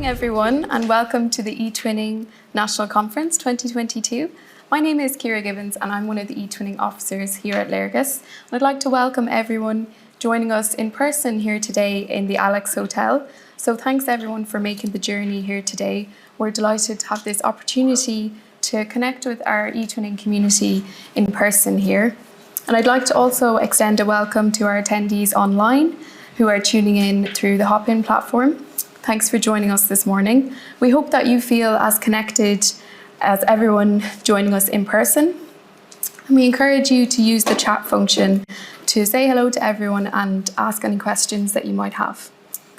morning, everyone, and welcome to the eTwinning National Conference 2022. My name is Ciara Gibbons, and I'm one of the eTwinning officers here at Léargas. I'd like to welcome everyone joining us in person here today in the Alex Hotel. So thanks everyone for making the journey here today. We're delighted to have this opportunity to connect with our eTwinning community in person here. And I'd like to also extend a welcome to our attendees online who are tuning in through the Hop-In platform. Thanks for joining us this morning. We hope that you feel as connected as everyone joining us in person. And we encourage you to use the chat function to say hello to everyone and ask any questions that you might have.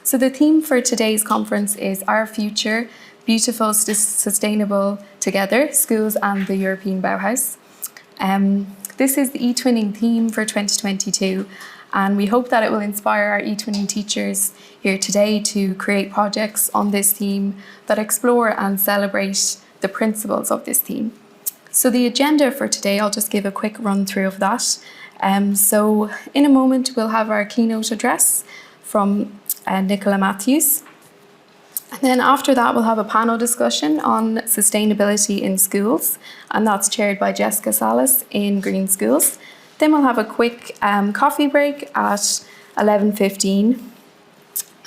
So the theme for today's conference is Our Future, Beautiful, Sustainable Together, Schools and the European Bauhaus. This is the eTwinning theme for 2022, and we hope that it will inspire our eTwinning teachers here today to create projects on this theme that explore and celebrate the principles of this theme. So the agenda for today, I'll just give a quick run through of that. So in a moment, we'll have our keynote address from Nicola Matthews. And then after that, we'll have a panel discussion on sustainability in schools, and that's chaired by Jessica Salas in Green Schools. Then we'll have a quick coffee break at 11:15.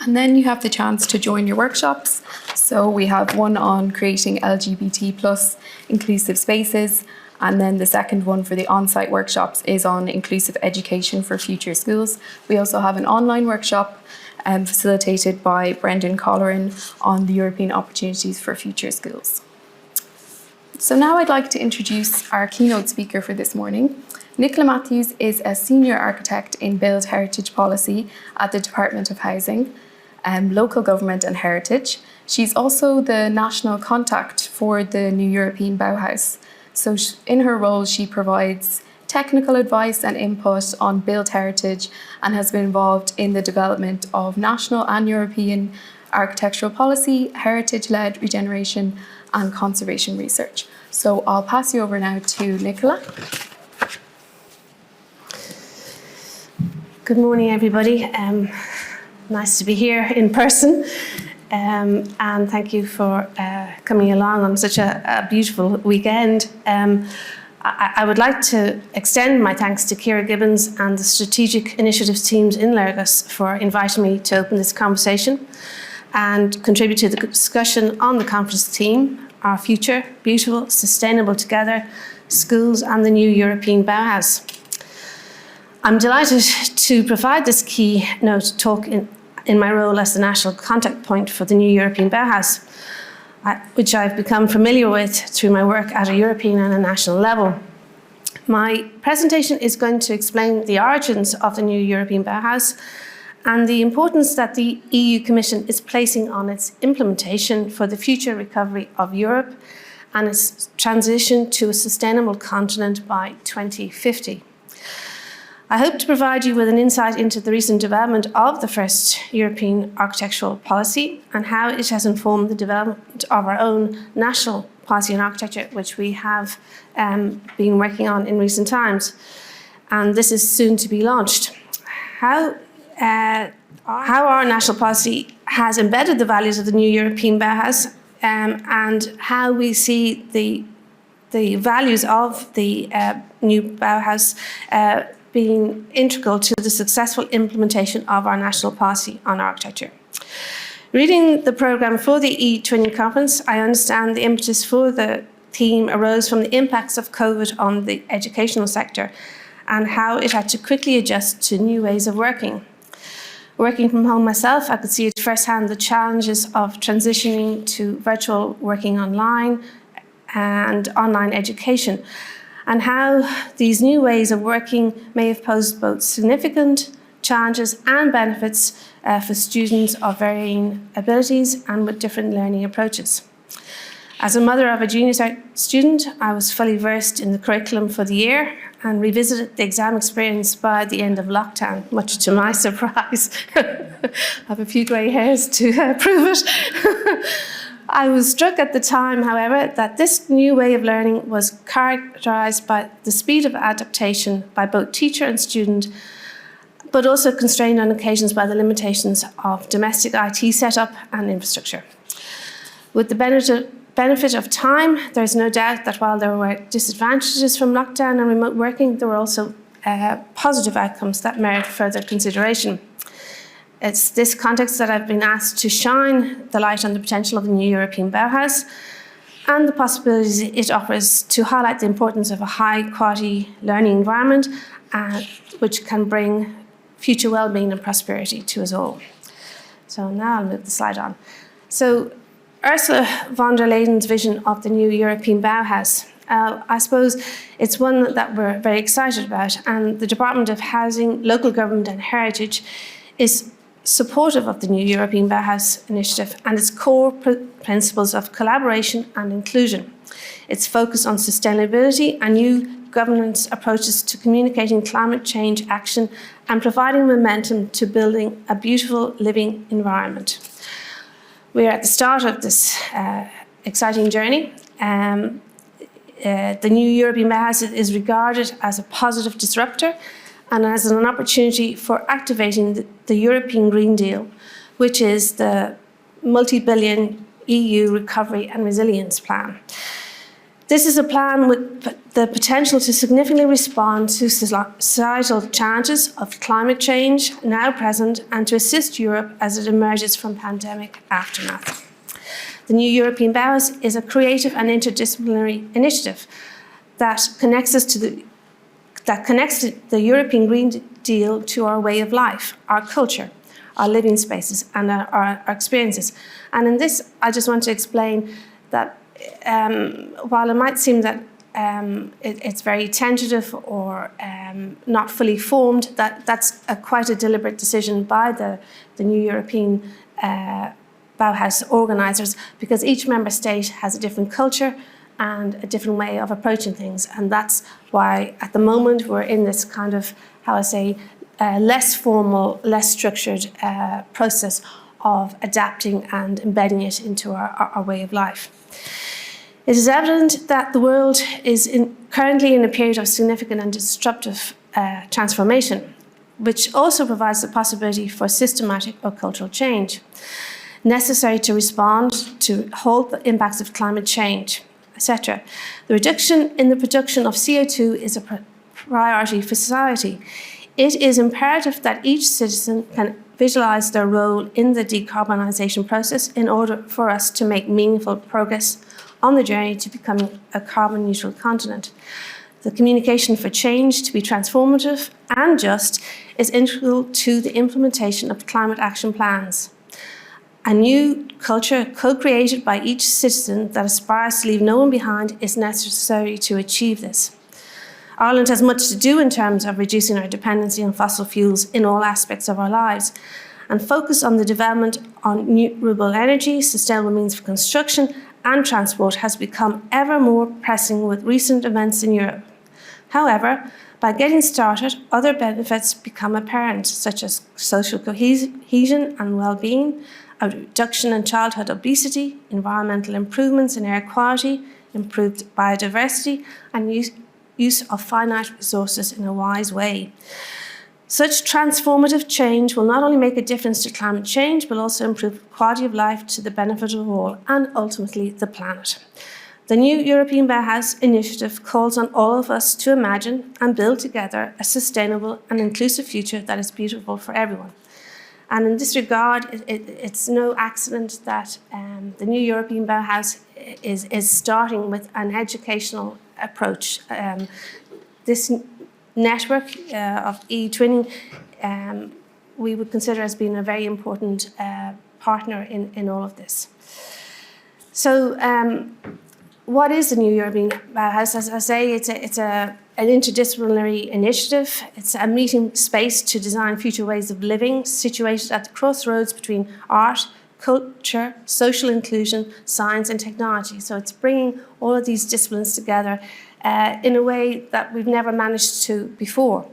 And then you have the chance to join your workshops. So we have one on creating LGBT+ inclusive spaces, and then the second one for the on-site workshops is on inclusive education for future schools. We also have an online workshop facilitated by Brendan Colleran on the European opportunities for future schools. So now I'd like to introduce our keynote speaker for this morning. Nicola Matthews is a senior architect in Build Heritage Policy at the Department of Housing, Local Government and Heritage. She's also the national contact for the new European Bauhaus. So in her role, she provides technical advice and input on built heritage and has been involved in the development of national and European architectural policy, heritage-led regeneration and conservation research. So I'll pass you over now to Nicola. Good morning, everybody. Nice to be here in person. And thank you for coming along on such a beautiful weekend. I would like to extend my thanks to Ciara Gibbons and the Strategic Initiatives teams in Léargas for inviting me to open this conversation and contribute to the discussion on the conference theme, Our Future, Beautiful, Sustainable Together, Schools and the New European Bauhaus. I'm delighted to provide this keynote talk in my role as the national contact point for the new European Bauhaus, which I've become familiar with through my work at a European and a national level. My presentation is going to explain the origins of the new European Bauhaus and the importance that the EU Commission is placing on its implementation for the future recovery of Europe and its transition to a sustainable continent by 2050. I hope to provide you with an insight into the recent development of the first European architectural policy and how it has informed the development of our own national policy on architecture, which we have been working on in recent times. And this is soon to be launched. How our national policy has embedded the values of the new European Bauhaus and how we see the values of the new Bauhaus being integral to the successful implementation of our national policy on architecture. Reading the programme for the eTwinning conference, I understand the impetus for the theme arose from the impacts of COVID on the educational sector and how it had to quickly adjust to new ways of working. Working from home myself, I could see at firsthand the challenges of transitioning to virtual working online and online education, and how these new ways of working may have posed both significant challenges and benefits for students of varying abilities and with different learning approaches. As a mother of a junior student, I was fully versed in the curriculum for the year and revisited the exam experience by the end of lockdown, much to my surprise. I have a few grey hairs to prove it. I was struck at the time, however, that this new way of learning was characterised by the speed of adaptation by both teacher and student, but also constrained on occasions by the limitations of domestic IT setup and infrastructure. With the benefit of time, there's no doubt that while there were disadvantages from lockdown and remote working, there were also positive outcomes that merit further consideration. It's this context that I've been asked to shine the light on the potential of the new European Bauhaus and the possibilities it offers to highlight the importance of a high-quality learning environment which can bring future well-being and prosperity to us all. So now I'll move the slide on. So Ursula von der Leyen's vision of the new European Bauhaus, I suppose it's one that we're very excited about, and the Department of Housing, Local Government and Heritage is supportive of the new European Bauhaus initiative and its core principles of collaboration and inclusion. Its focus on sustainability and new governance approaches to communicating climate change action and providing momentum to building a beautiful living environment. We are at the start of this exciting journey. The new European Bauhaus is regarded as a positive disruptor and as an opportunity for activating the European Green Deal, which is the multi-billion EU Recovery and Resilience Plan. This is a plan with the potential to significantly respond to societal challenges of climate change now present and to assist Europe as it emerges from pandemic aftermath. The new European Bauhaus is a creative and interdisciplinary initiative that connects the European Green Deal to our way of life, our culture, our living spaces, and our experiences. And in this, I just want to explain that while it might seem that it's very tentative or not fully formed, that's quite a deliberate decision by the new European Bauhaus organisers, because each member state has a different culture and a different way of approaching things. And that's why at the moment we're in this kind of, less formal, less structured process of adapting and embedding it into our way of life. It is evident that the world is currently in a period of significant and disruptive transformation, which also provides the possibility for systematic or cultural change, necessary to respond to halt the impacts of climate change, etc. The reduction in the production of CO2 is a priority for society. It is imperative that each citizen can visualize their role in the decarbonisation process in order for us to make meaningful progress on the journey to becoming a carbon neutral continent. The communication for change to be transformative and just is integral to the implementation of climate action plans. A new culture co-created by each citizen that aspires to leave no one behind is necessary to achieve this. Ireland has much to do in terms of reducing our dependency on fossil fuels in all aspects of our lives, and focus on the development on renewable energy, sustainable means of construction and transport has become ever more pressing with recent events in Europe. However, by getting started, other benefits become apparent, such as social cohesion and well-being, a reduction in childhood obesity, environmental improvements in air quality, improved biodiversity, and use of finite resources in a wise way. Such transformative change will not only make a difference to climate change, but also improve quality of life to the benefit of all, and ultimately the planet. The new European Bauhaus initiative calls on all of us to imagine and build together a sustainable and inclusive future that is beautiful for everyone. And in this regard, it's no accident that the new European Bauhaus is starting with an educational approach. This network of etwinning we would consider as being a very important partner in all of this. So what is the new European Bauhaus? As I say, it's an interdisciplinary initiative. It's a meeting space to design future ways of living, situated at the crossroads between art, culture, social inclusion, science and technology. So it's bringing all of these disciplines together in a way that we've never managed to before.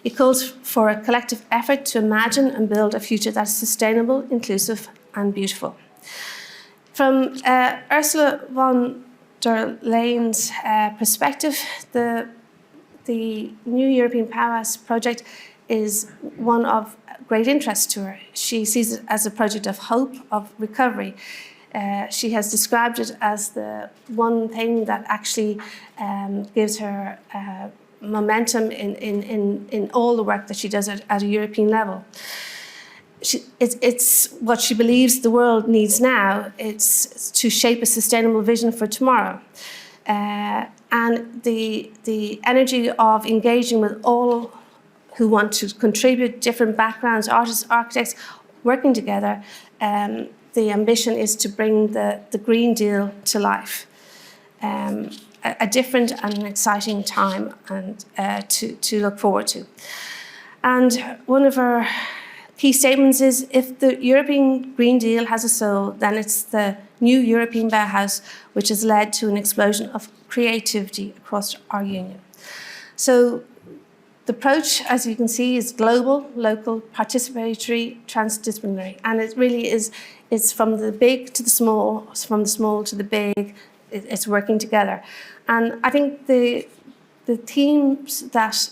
It calls for a collective effort to imagine and build a future that's sustainable, inclusive and beautiful. From Ursula von der Leyen's perspective, the new European Bauhaus project is one of great interest to her. She sees it as a project of hope, of recovery. She has described it as the one thing that actually gives her momentum in all the work that she does at a European level. It's what she believes the world needs now. It's to shape a sustainable vision for tomorrow. And the energy of engaging with all who want to contribute, different backgrounds, artists, architects, working together, the ambition is to bring the Green Deal to life. A different and an exciting time and to look forward to. And one of our key statements is, if the European Green Deal has a soul, then it's the new European Bauhaus, which has led to an explosion of creativity across our union. So the approach, as you can see, is global, local, participatory, transdisciplinary. And it really is, it's from the big to the small, from the small to the big, it's working together. And I think the themes that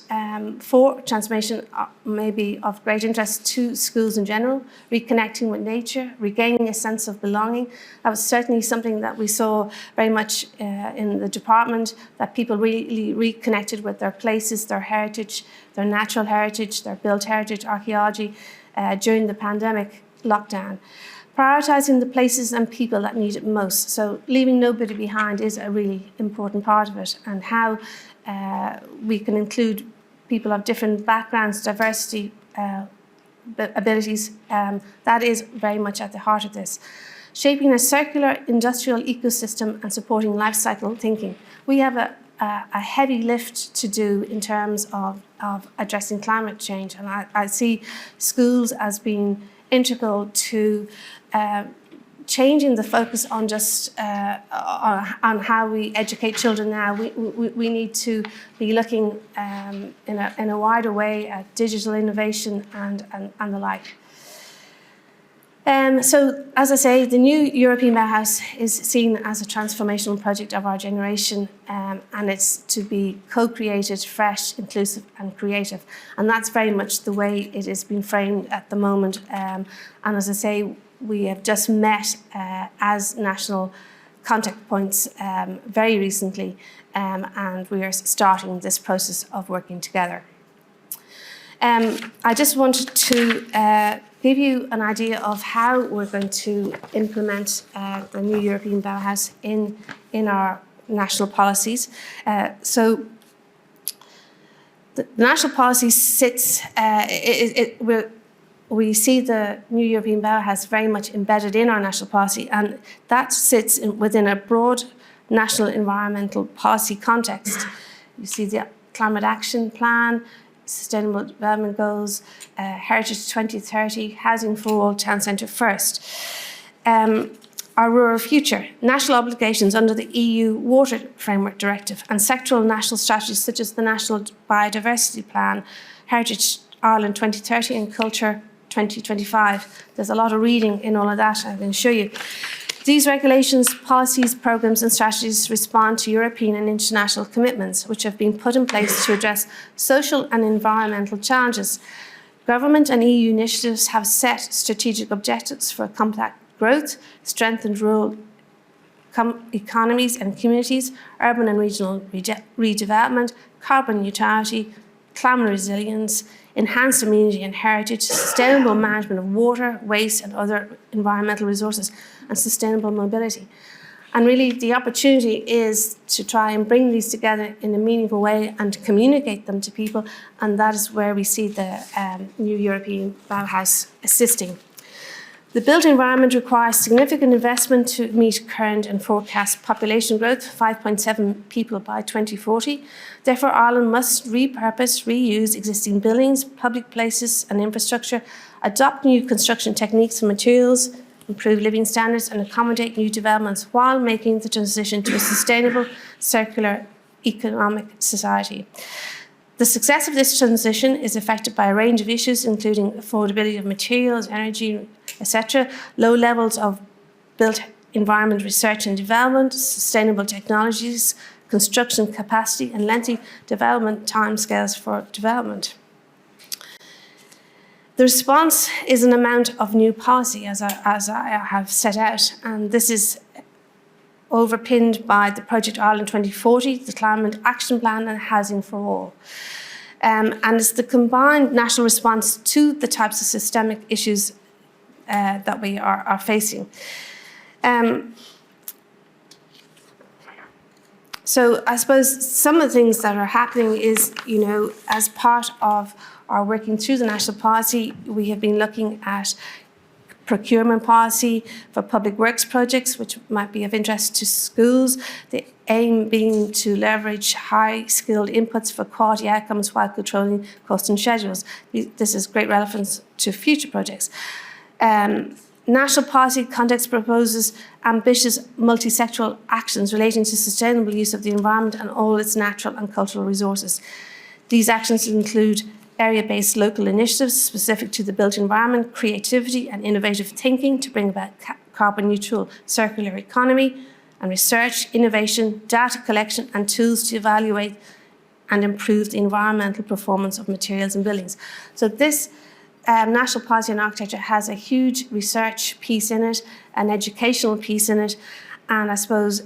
for transformation may be of great interest to schools in general: reconnecting with nature, regaining a sense of belonging. That was certainly something that we saw very much in the department, that people really reconnected with their places, their heritage, their natural heritage, their built heritage, archaeology during the pandemic lockdown. Prioritising the places and people that need it most. So leaving nobody behind is a really important part of it, and how we can include people of different backgrounds, diversity, abilities. That is very much at the heart of this. Shaping a circular industrial ecosystem and supporting life cycle thinking. We have a heavy lift to do in terms of addressing climate change, and I see schools as being integral to changing the focus on just on how we educate children now. We need to be looking in a wider way at digital innovation and the like. So, as I say, the new European Bauhaus is seen as a transformational project of our generation, and it's to be co-created, fresh, inclusive and creative. And that's very much the way it has been framed at the moment. And as I say, we have just met as national contact points very recently, and we are starting this process of working together. I just wanted to give you an idea of how we're going to implement the new European Bauhaus in our national policies. So the national policy sits, we see the new European Bauhaus very much embedded in our national policy, and that sits within a broad national environmental policy context. You see the Climate Action Plan, Sustainable Development Goals, Heritage 2030, Housing for All, Town Centre First. Our Rural Future, national obligations under the EU Water Framework Directive, and sectoral national strategies such as the National Biodiversity Plan, Heritage Ireland 2030 and Culture 2025. There's a lot of reading in all of that, I can assure you. These regulations, policies, programmes and strategies respond to European and international commitments which have been put in place to address social and environmental challenges. Government and EU initiatives have set strategic objectives for compact growth, strengthened rural economies and communities, urban and regional redevelopment, carbon neutrality, climate resilience, enhanced immunity and heritage, sustainable management of water, waste and other environmental resources, and sustainable mobility. And really the opportunity is to try and bring these together in a meaningful way and to communicate them to people, and that is where we see the new European Bauhaus assisting. The built environment requires significant investment to meet current and forecast population growth, 5.7 people by 2040. Therefore, Ireland must repurpose, reuse existing buildings, public places and infrastructure, adopt new construction techniques and materials, improve living standards and accommodate new developments while making the transition to a sustainable, circular, economic society. The success of this transition is affected by a range of issues, including affordability of materials, energy, etc., low levels of built environment research and development, sustainable technologies, construction capacity, and lengthy development timescales for development. The response is an amount of new policy, as I have set out, and this is overpinned by the Project Ireland 2040, the Climate Action Plan and Housing for All. And it's the combined national response to the types of systemic issues that we are facing. So I suppose some of the things that are happening is, as part of our working through the national policy, we have been looking at procurement policy for public works projects, which might be of interest to schools. The aim being to leverage high-skilled inputs for quality outcomes while controlling costs and schedules. This is great relevance to future projects. National policy context proposes ambitious multi-sectoral actions relating to sustainable use of the environment and all its natural and cultural resources. These actions include area-based local initiatives specific to the built environment, creativity and innovative thinking to bring about carbon-neutral circular economy, and research, innovation, data collection and tools to evaluate and improve the environmental performance of materials and buildings. So this National Policy on Architecture has a huge research piece in it, an educational piece in it, and I suppose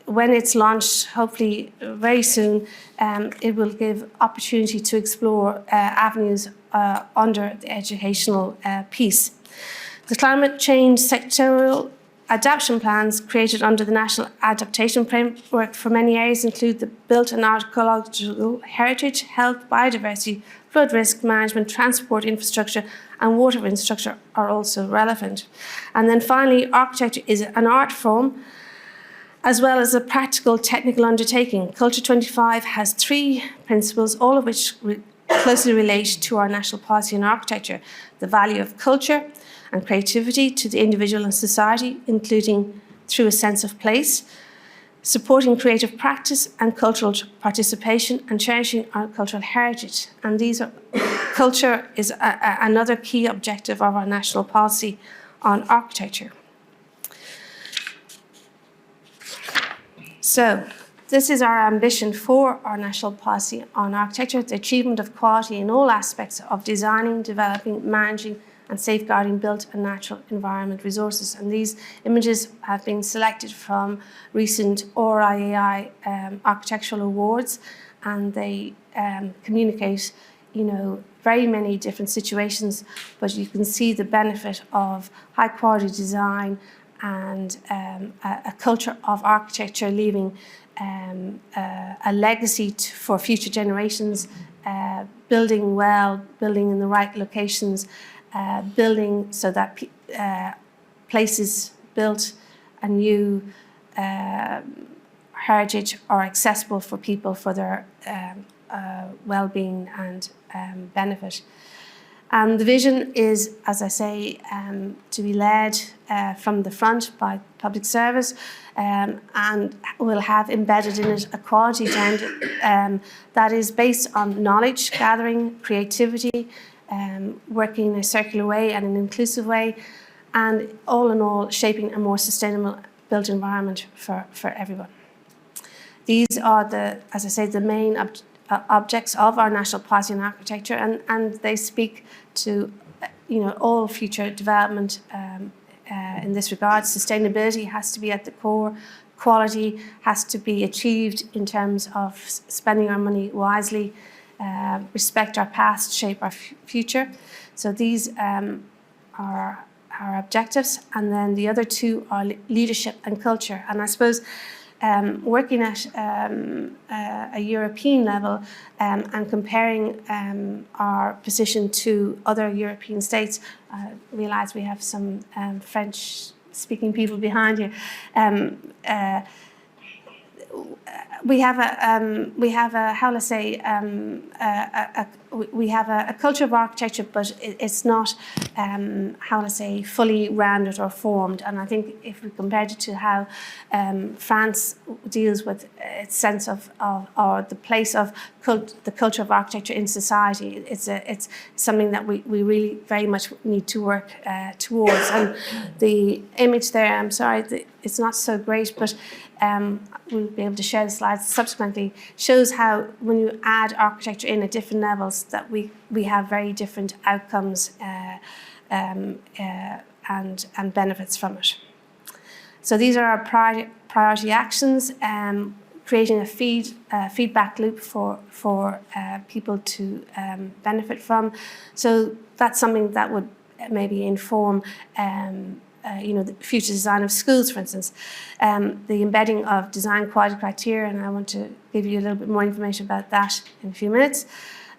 when it's launched, hopefully very soon, it will give opportunity to explore avenues under the educational piece. The climate change sectoral adaptation plans created under the National Adaptation Framework for many areas include the built and archaeological heritage, health, biodiversity, flood risk management, transport infrastructure and water infrastructure are also relevant. And then finally, architecture is an art form as well as a practical technical undertaking. Culture 25 has 3 principles, all of which closely relate to our national policy on architecture. The value of culture and creativity to the individual and society, including through a sense of place, supporting creative practice and cultural participation, and cherishing our cultural heritage. And culture is another key objective of our national policy on architecture. So this is our ambition for our national policy on architecture, the achievement of quality in all aspects of designing, developing, managing and safeguarding built and natural environment resources. And these images have been selected from recent RIAI architectural awards, and they communicate, very many different situations, but you can see the benefit of high quality design and a culture of architecture leaving a legacy for future generations, building well, building in the right locations, building so that places built anew heritage are accessible for people for their well-being and benefit. And the vision is, as I say, to be led from the front by public service, and will have embedded in it a quality agenda that is based on knowledge gathering, creativity, working in a circular way and an inclusive way, and all in all shaping a more sustainable built environment for everyone. These are as I say, the main objects of our national policy on architecture, and they speak to all future development in this regard. Sustainability has to be at the core. Quality has to be achieved in terms of spending our money wisely, respect our past, shape our future. So these are our objectives, and then the other 2 are leadership and culture. And I suppose working at a European level and comparing our position to other European states, I realise we have some French-speaking people behind here. We have a culture of architecture, but it's not fully rounded or formed. And I think if we compared it to how France deals with its sense of or the place of the culture of architecture in society, it's something that we really very much need to work towards. And the image there, I'm sorry, it's not so great, but we'll be able to share the slides subsequently, shows how when you add architecture in at different levels, that we have very different outcomes and benefits from it. So these are our priority actions, creating a feedback loop for people to benefit from. So that's something that would maybe inform the future design of schools, for instance. The embedding of design quality criteria, and I want to give you a little bit more information about that in a few minutes.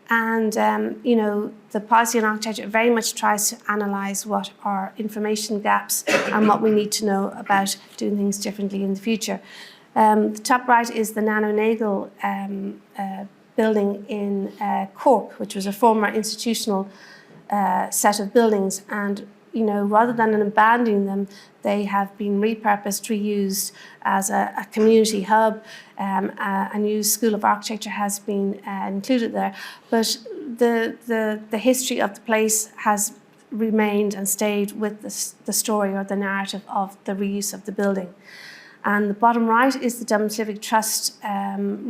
And, the policy on architecture very much tries to analyse what are information gaps and what we need to know about doing things differently in the future. The top right is the Nano Nagle building in Cork, which was a former institutional set of buildings. And, rather than abandoning them, they have been repurposed, reused as a community hub. A new School of Architecture has been included there. But the history of the place has remained and stayed with the story or the narrative of the reuse of the building. And the bottom right is the Dublin Civic Trust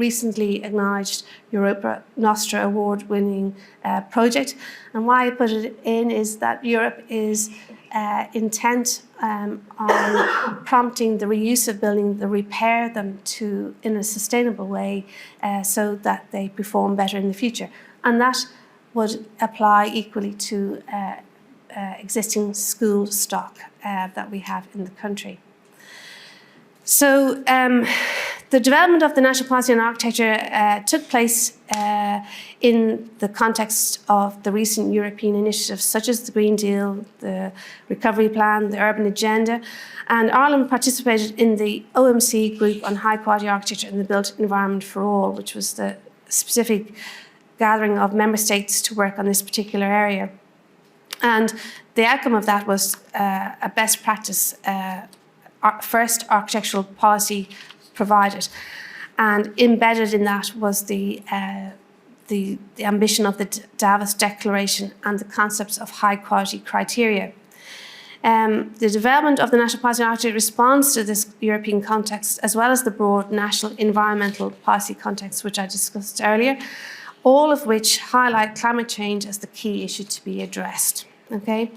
recently acknowledged Europa Nostra award-winning project. And why I put it in is that Europe is intent on prompting the reuse of buildings, the repair them in a sustainable way so that they perform better in the future. And that would apply equally to existing school stock that we have in the country. So the development of the National Policy on Architecture took place in the context of the recent European initiatives such as the Green Deal, the Recovery Plan, the Urban Agenda, and Ireland participated in the OMC Group on High Quality Architecture in the Built Environment for All, which was the specific gathering of member states to work on this particular area. And the outcome of that was a best practice first architectural policy provided, and embedded in that was the ambition of the Davos Declaration and the concepts of high quality criteria. The development of the National Policy on Architecture responds to this European context, as well as the broad national environmental policy context, which I discussed earlier, all of which highlight climate change as the key issue to be addressed. Okay.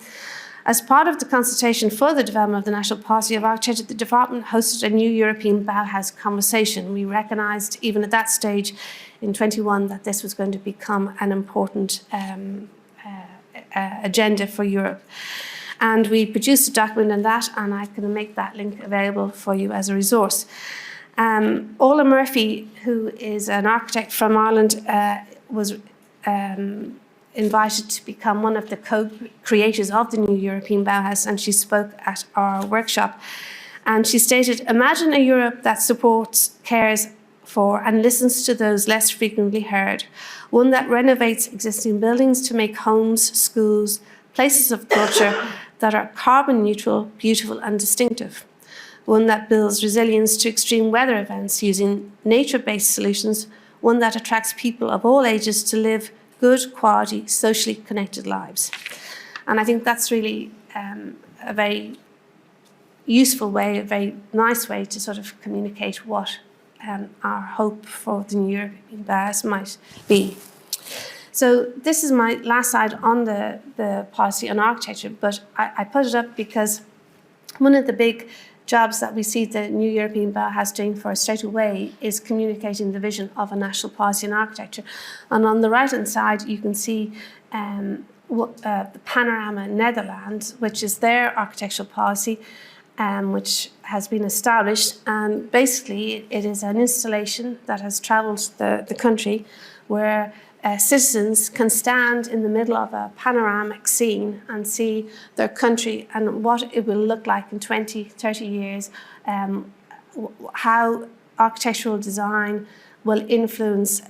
As part of the consultation for the development of the National Policy of Architecture, the department hosted a new European Bauhaus conversation. We recognised, even at that stage in 21, that this was going to become an important agenda for Europe. And we produced a document on that, and I can make that link available for you as a resource. Ola Murphy, who is an architect from Ireland, was invited to become one of the co-creators of the new European Bauhaus, and she spoke at our workshop. And she stated, "Imagine a Europe that supports, cares for, and listens to those less frequently heard. One that renovates existing buildings to make homes, schools, places of culture that are carbon neutral, beautiful, and distinctive. One that builds resilience to extreme weather events using nature-based solutions. One that attracts people of all ages to live good quality, socially connected lives." And I think that's really a very useful way, a very nice way to sort of communicate what our hope for the new European Bauhaus might be. So this is my last slide on the policy on architecture, but I put it up because one of the big jobs that we see the new European Bauhaus doing for us straight away is communicating the vision of a national policy in architecture. And on the right-hand side, you can see the Panorama Netherlands, which is their architectural policy, which has been established. And basically, it is an installation that has travelled the country where citizens can stand in the middle of a panoramic scene and see their country and what it will look like in 20, 30 years, how architectural design will influence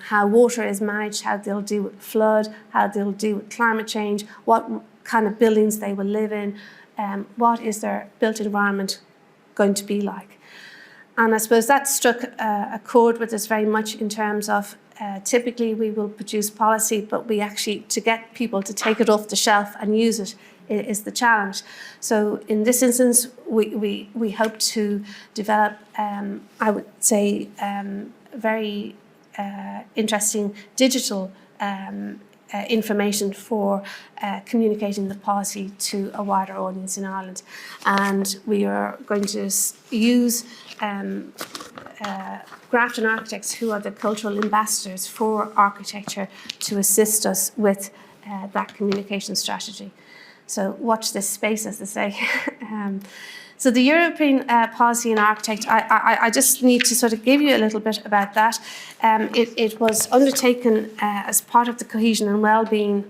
how water is managed, how they'll deal with flood, how they'll deal with climate change, what kind of buildings they will live in, what is their built environment going to be like. And I suppose that struck a chord with us very much in terms of typically we will produce policy, but we actually, to get people to take it off the shelf and use it is the challenge. So in this instance, we hope to develop, I would say, very interesting digital information for communicating the policy to a wider audience in Ireland. And we are going to use Grafton architects, who are the cultural ambassadors for architecture, to assist us with that communication strategy. So watch this space, as they say. So the European Policy in Architect, I just need to sort of give you a little bit about that. It was undertaken as part of the Cohesion and Wellbeing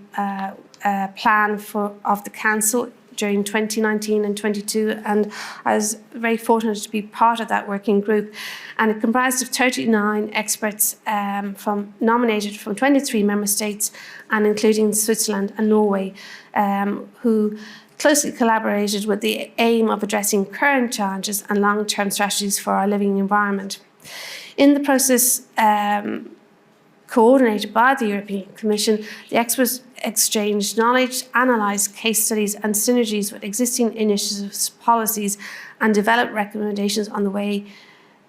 plan of the Council during 2019 and 22, and I was very fortunate to be part of that working group. And it comprised of 39 experts nominated from 23 member states, and including Switzerland and Norway, who closely collaborated with the aim of addressing current challenges and long-term strategies for our living environment. In the process coordinated by the European Commission, the experts exchanged knowledge, analysed case studies and synergies with existing initiatives, policies, and developed recommendations on the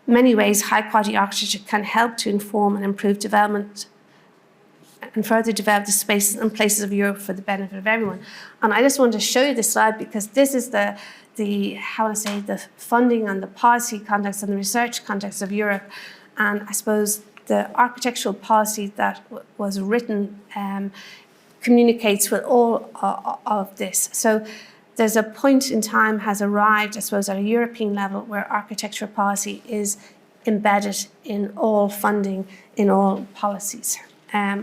many ways high-quality architecture can help to inform and improve development and further develop the spaces and places of Europe for the benefit of everyone. And I just wanted to show you this slide because this is the funding and the policy context and the research context of Europe. And I suppose the architectural policy that was written communicates with all of this. So there's a point in time has arrived, I suppose, at a European level where architectural policy is embedded in all funding, in all policies.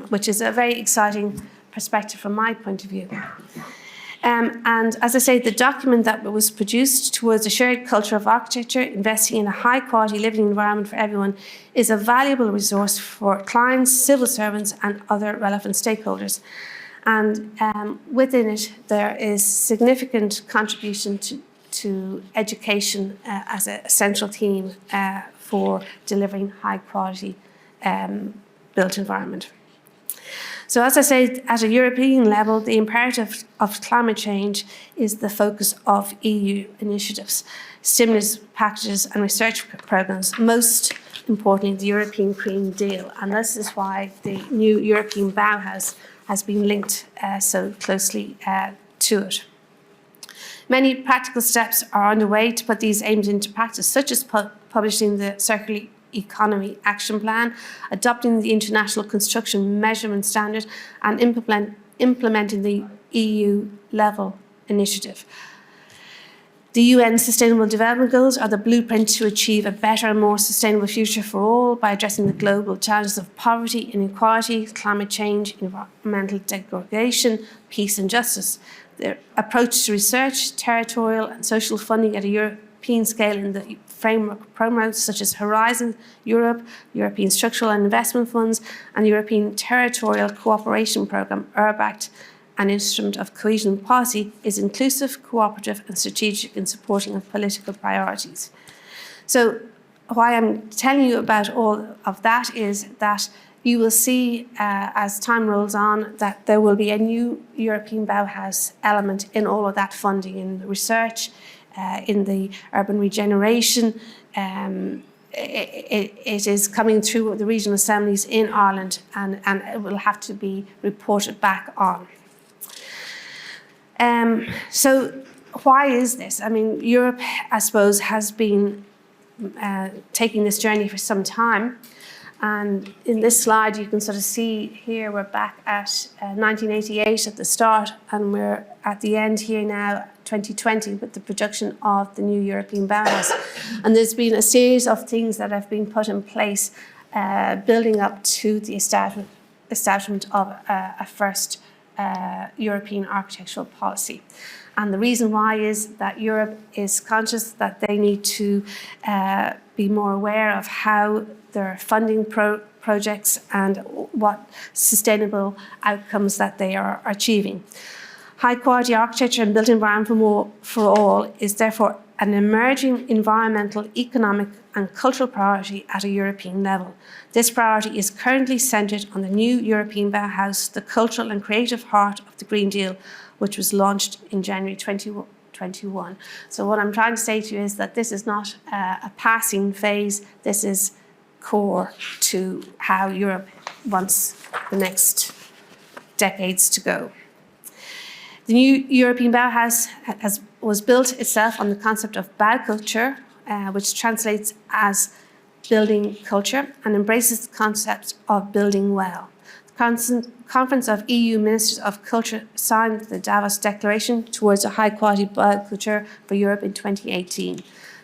Which is a very exciting perspective from my point of view. And as I say, the document that was produced towards a shared culture of architecture, investing in a high quality living environment for everyone, is a valuable resource for clients, civil servants and other relevant stakeholders. And within it, there is significant contribution to education as a central theme for delivering high quality built environment. So as I say, at a European level, the imperative of climate change is the focus of EU initiatives, stimulus packages and research programmes, most importantly, the European Green Deal. And this is why the new European Bauhaus has been linked so closely to it. Many practical steps are underway to put these aims into practice, such as publishing the Circular Economy Action Plan, adopting the International Construction Measurement Standard, and implementing the EU-level initiative. The UN Sustainable Development Goals are the blueprint to achieve a better and more sustainable future for all by addressing the global challenges of poverty, inequality, climate change, environmental degradation, peace and justice. The approach to research, territorial and social funding at a European scale in the framework programs such as Horizon Europe, European Structural and Investment Funds, and European Territorial Cooperation Programme, URBACT, an instrument of cohesion policy, is inclusive, cooperative and strategic in supporting of political priorities. So why I'm telling you about all of that is that you will see as time rolls on that there will be a new European Bauhaus element in all of that funding, in research, in the urban regeneration. It is coming through the regional assemblies in Ireland, and it will have to be reported back on. So why is this? I mean, Europe, I suppose, has been taking this journey for some time. And in this slide, you can sort of see here, we're back at 1988 at the start, and we're at the end here now, 2020, with the production of the new European Bauhaus. And there's been a series of things that have been put in place, building up to the establishment of a first European architectural policy. And the reason why is that Europe is conscious that they need to be more aware of how their funding projects and what sustainable outcomes that they are achieving. High quality architecture and built environment for all is therefore an emerging environmental, economic and cultural priority at a European level. This priority is currently centred on the new European Bauhaus, the cultural and creative heart of the Green Deal, which was launched in January 2021. So what I'm trying to say to you is that this is not a passing phase, this is core to how Europe wants the next decades to go. The new European Bauhaus was built itself on the concept of Baukultur, which translates as building culture, and embraces the concept of building well. The Conference of EU Ministers of Culture signed the Davos Declaration towards a high-quality Baukultur for Europe in 2018.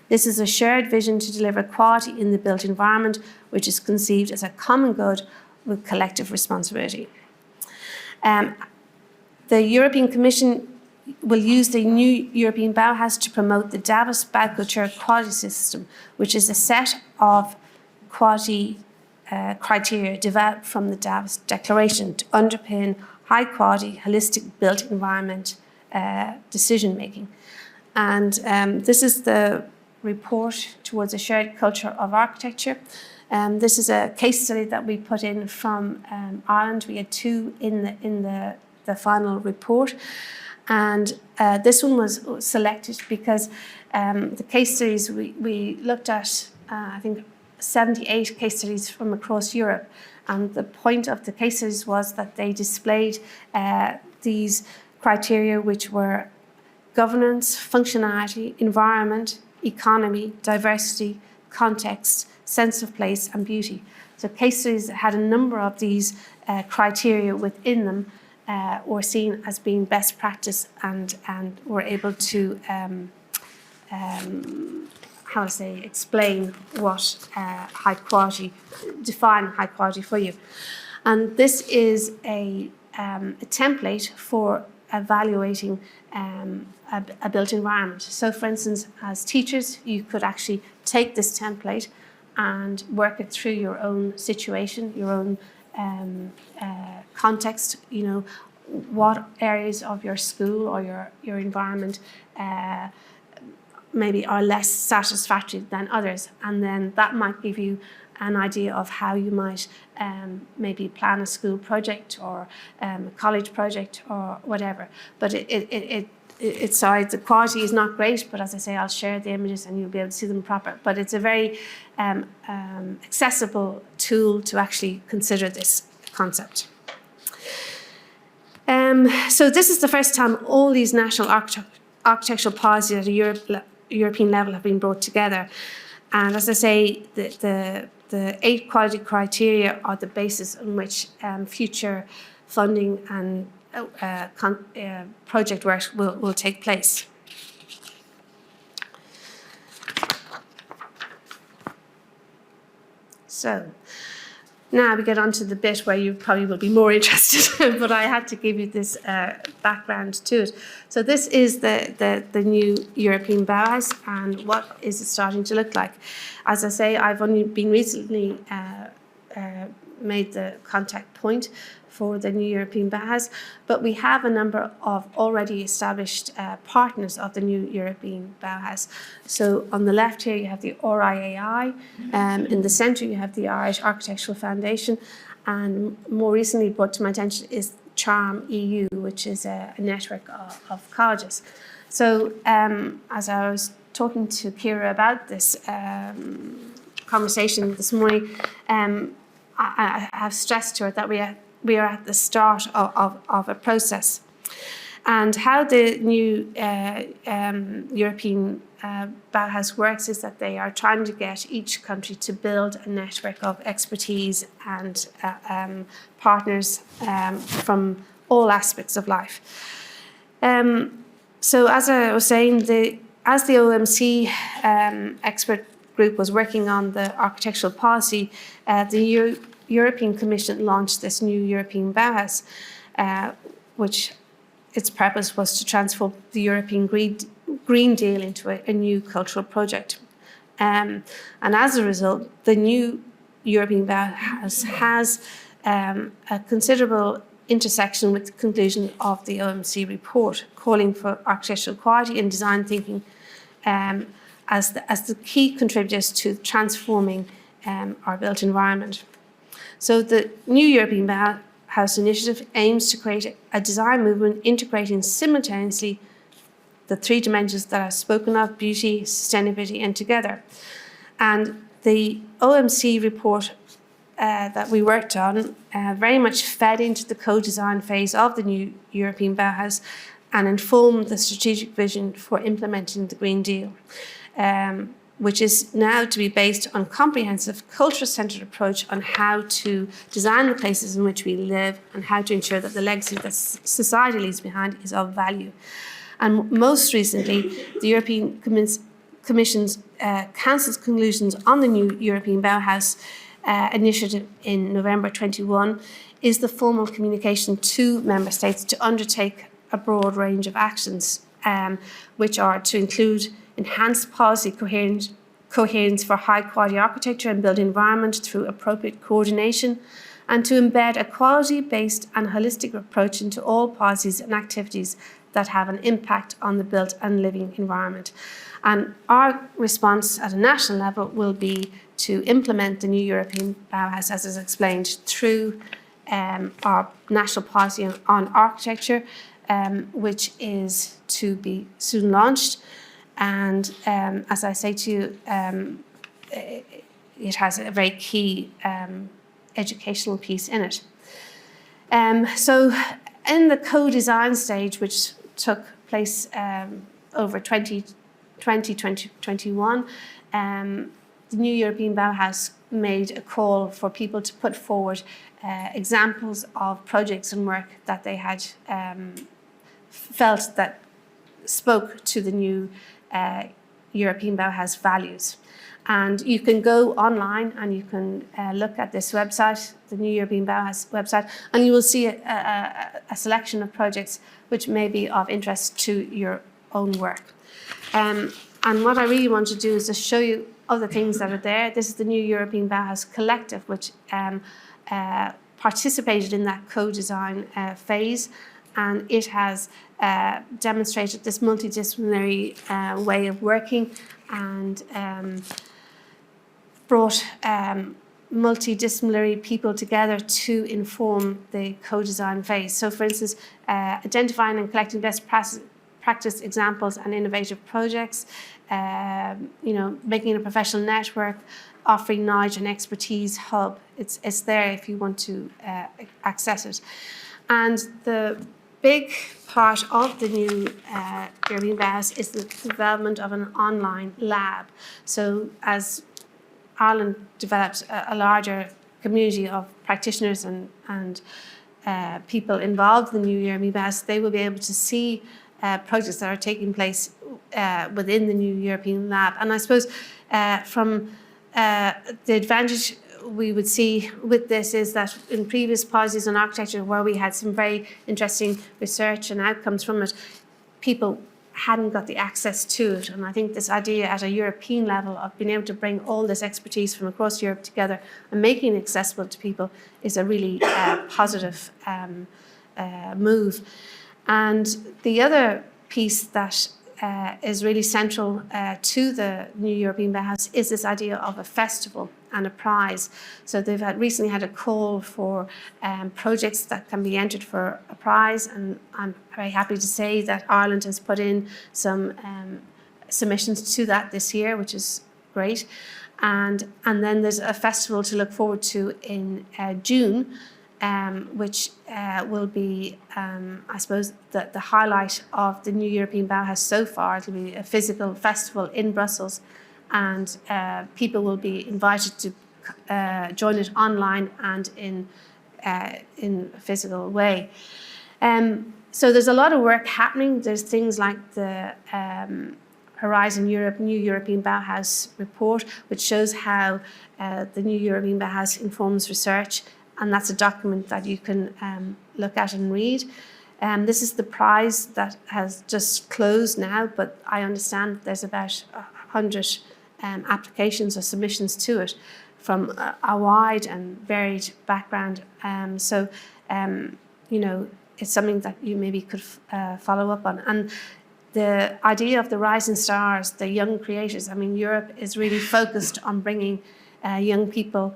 This is a shared vision to deliver quality in the built environment, which is conceived as a common good with collective responsibility. The European Commission will use the new European Bauhaus to promote the Davos Baukultur quality system, which is a set of quality criteria developed from the Davos Declaration to underpin high-quality, holistic built environment decision-making. And this is the report towards a shared culture of architecture. This is a case study that we put in from Ireland. We had two in the final report. And this one was selected because the case studies, we looked at, I think, 78 case studies from across Europe. And the point of the case studies was that they displayed these criteria, which were governance, functionality, environment, economy, diversity, context, sense of place, and beauty. So case studies that had a number of these criteria within them were seen as being best practice and were able to explain what high quality, define high quality for you. And this is a template for evaluating a built environment. So for instance, as teachers, you could actually take this template and work it through your own situation, your own context, what areas of your school or your environment maybe are less satisfactory than others. And then that might give you an idea of how you might maybe plan a school project or a college project or whatever. But sorry, the quality is not great, but as I say, I'll share the images and you'll be able to see them proper. But it's a very accessible tool to actually consider this concept. So this is the first time all these national architectural policies at a European level have been brought together. And as I say, the 8 quality criteria are the basis on which future funding and project work will take place. So now we get on to the bit where you probably will be more interested, but I had to give you this background to it. So this is the new European Bauhaus, and what is it starting to look like? As I say, I've only been recently made the contact point for the new European Bauhaus, but we have a number of already established partners of the new European Bauhaus. So on the left here you have the RIAI, in the centre you have the Irish Architectural Foundation, and more recently brought to my attention is Charm EU, which is a network of colleges. So as I was talking to Kira about this conversation this morning, I have stressed to her that we are at the start of a process. And how the new European Bauhaus works is that they are trying to get each country to build a network of expertise and partners from all aspects of life. So as I was saying, as the OMC expert group was working on the architectural policy, the European Commission launched this new European Bauhaus, which its purpose was to transform the European Green Deal into a new cultural project. And as a result, the new European Bauhaus has a considerable intersection with the conclusion of the OMC report, calling for architectural quality and design thinking as the key contributors to transforming our built environment. So the new European Bauhaus initiative aims to create a design movement integrating simultaneously the 3 dimensions that I've spoken of: beauty, sustainability, and together. And the OMC report that we worked on very much fed into the co-design phase of the new European Bauhaus and informed the strategic vision for implementing the Green Deal, which is now to be based on comprehensive culture-centred approach on how to design the places in which we live and how to ensure that the legacy that society leaves behind is of value. And most recently, the European Commission's Council's conclusions on the new European Bauhaus initiative in November 21 is the formal communication to Member States to undertake a broad range of actions, which are to include enhanced policy coherence for high-quality architecture and built environment through appropriate coordination, and to embed a quality-based and holistic approach into all policies and activities that have an impact on the built and living environment. And our response at a national level will be to implement the new European Bauhaus, as is explained, through our national policy on architecture, which is to be soon launched. And as I say to you, it has a very key educational piece in it. So in the co-design stage, which took place over 2021, the new European Bauhaus made a call for people to put forward examples of projects and work that they had felt that spoke to the new European Bauhaus values. And you can go online and you can look at this website, the new European Bauhaus website, and you will see a selection of projects which may be of interest to your own work. And what I really want to do is just show you other things that are there. This is the new European Bauhaus Collective, which participated in that co-design phase, and it has demonstrated this multidisciplinary way of working and brought multidisciplinary people together to inform the co-design phase. So, for instance, identifying and collecting best practice examples and innovative projects, making a professional network, offering knowledge and expertise hub. It's there if you want to access it. And the big part of the new European Bauhaus is the development of an online lab. So as Ireland develops a larger community of practitioners and people involved in the new European Bauhaus, they will be able to see projects that are taking place within the new European lab. And I suppose from the advantage we would see with this is that in previous policies on architecture where we had some very interesting research and outcomes from it, people hadn't got the access to it. And I think this idea at a European level of being able to bring all this expertise from across Europe together and making it accessible to people is a really positive move. And the other piece that is really central to the new European Bauhaus is this idea of a festival and a prize. So they've recently had a call for projects that can be entered for a prize, and I'm very happy to say that Ireland has put in some submissions to that this year, which is great. And then there's a festival to look forward to in June, which will be, I suppose, the highlight of the new European Bauhaus so far. It'll be a physical festival in Brussels, and people will be invited to join it online and in a physical way. So there's a lot of work happening. There's things like the Horizon Europe New European Bauhaus report, which shows how the new European Bauhaus informs research. And that's a document that you can look at and read. This is the prize that has just closed now, but I understand there's about 100 applications or submissions to it from a wide and varied background. So it's something that you maybe could follow up on. And the idea of the rising stars, the young creators, I mean, Europe is really focused on bringing young people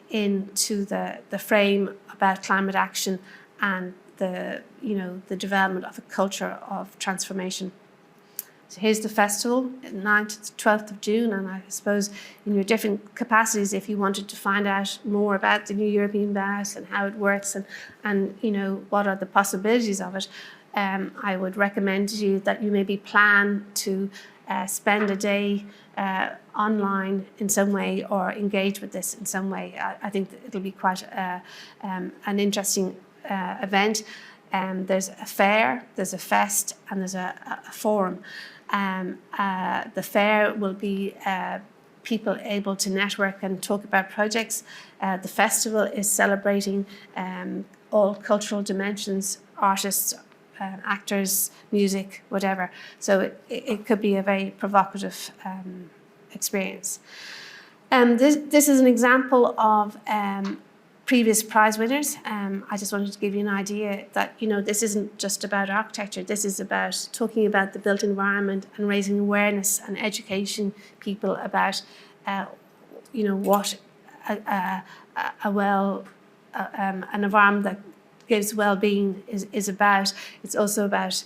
into the frame about climate action and the development of a culture of transformation. So here's the festival, 9th to 12th of June, and I suppose in your different capacities, if you wanted to find out more about the new European Bauhaus and how it works and you know, what are the possibilities of it, I would recommend to you that you maybe plan to spend a day online in some way or engage with this in some way. I think that it'll be quite an interesting event. There's a fair, there's a fest, and there's a forum. The fair will be people able to network and talk about projects. The festival is celebrating all cultural dimensions, artists, actors, music, whatever. So it could be a very provocative experience. This is an example of previous prize winners. I just wanted to give you an idea that, you know, this isn't just about architecture. This is about talking about the built environment and raising awareness and educating people about, you know, what an environment that gives well-being is about. It's also about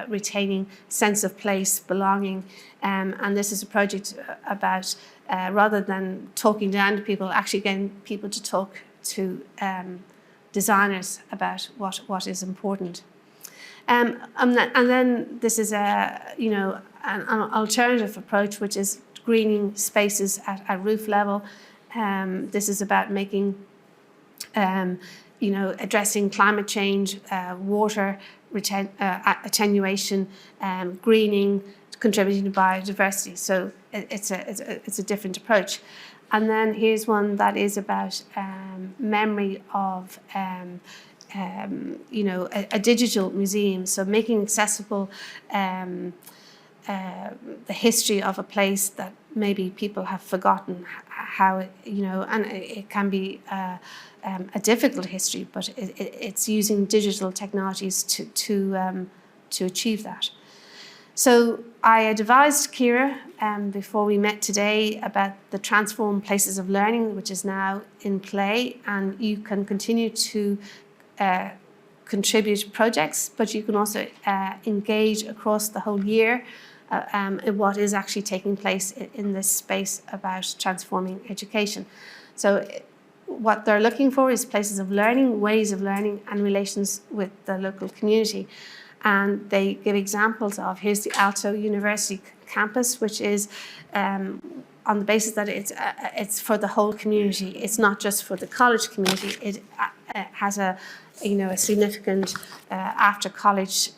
retaining sense of place, belonging, and this is a project about rather than talking down to people, actually getting people to talk to designers about what is important. And then this is you know, an alternative approach, which is greening spaces at roof level. This is about making you know, addressing climate change, water attenuation, greening, contributing to biodiversity. So it's a different approach. And then here's one that is about memory of, you know, a digital museum. So making accessible the history of a place that maybe people have forgotten how it, you know, and it can be a difficult history, but it's using digital technologies to achieve that. So I advised Ciara before we met today about the Transform Places of Learning, which is now in play, and you can continue to contribute projects, but you can also engage across the whole year in what is actually taking place in this space about transforming education. So what they're looking for is places of learning, ways of learning, and relations with the local community. And they give examples of, here's the Aalto University campus, which is on the basis that it's for the whole community. It's not just for the college community. It has a, you know, a significant after college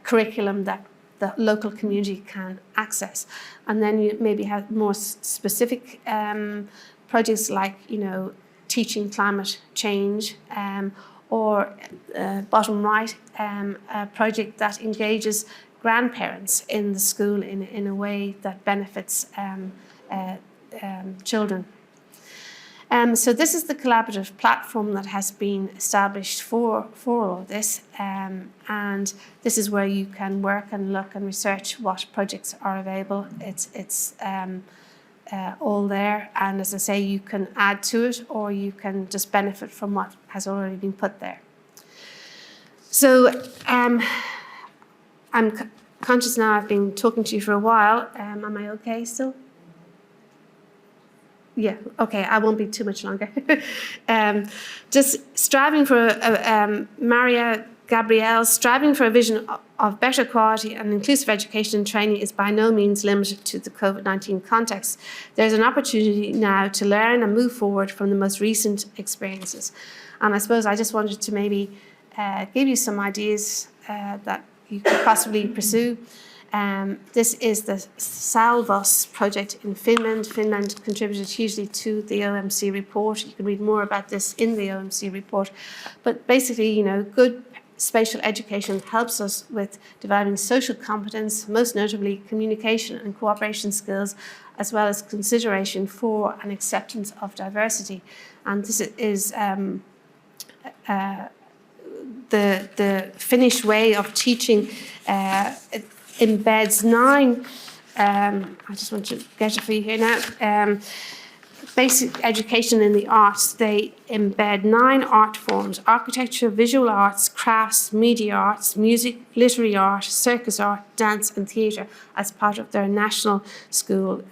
curriculum that the local community can access. And then you maybe have more specific projects like, you know, teaching climate change, or bottom right, a project that engages grandparents in the school in a way that benefits children. So this is the collaborative platform that has been established for all of this, and this is where you can work and look and research what projects are available. It's all there, and as I say, you can add to it or you can just benefit from what has already been put there. So I'm conscious now I've been talking to you for a while. Am I okay still? Yeah, okay, I won't be too much longer. Just striving for, Maria Gabrielle, striving for a vision of better quality and inclusive education and training is by no means limited to the COVID-19 context. There's an opportunity now to learn and move forward from the most recent experiences. And I suppose I just wanted to maybe give you some ideas that you could possibly pursue. This is the Salvos project in Finland. Finland contributed hugely to the OMC report. You can read more about this in the OMC report. But basically, you know, good spatial education helps us with developing social competence, most notably communication and cooperation skills, as well as consideration for and acceptance of diversity. And this is the Finnish way of teaching. It embeds 9, I just want to get it for you here now, basic education in the arts, they embed 9 art forms: architecture, visual arts, crafts, media arts, music, literary art, circus art, dance and theatre as part of their national school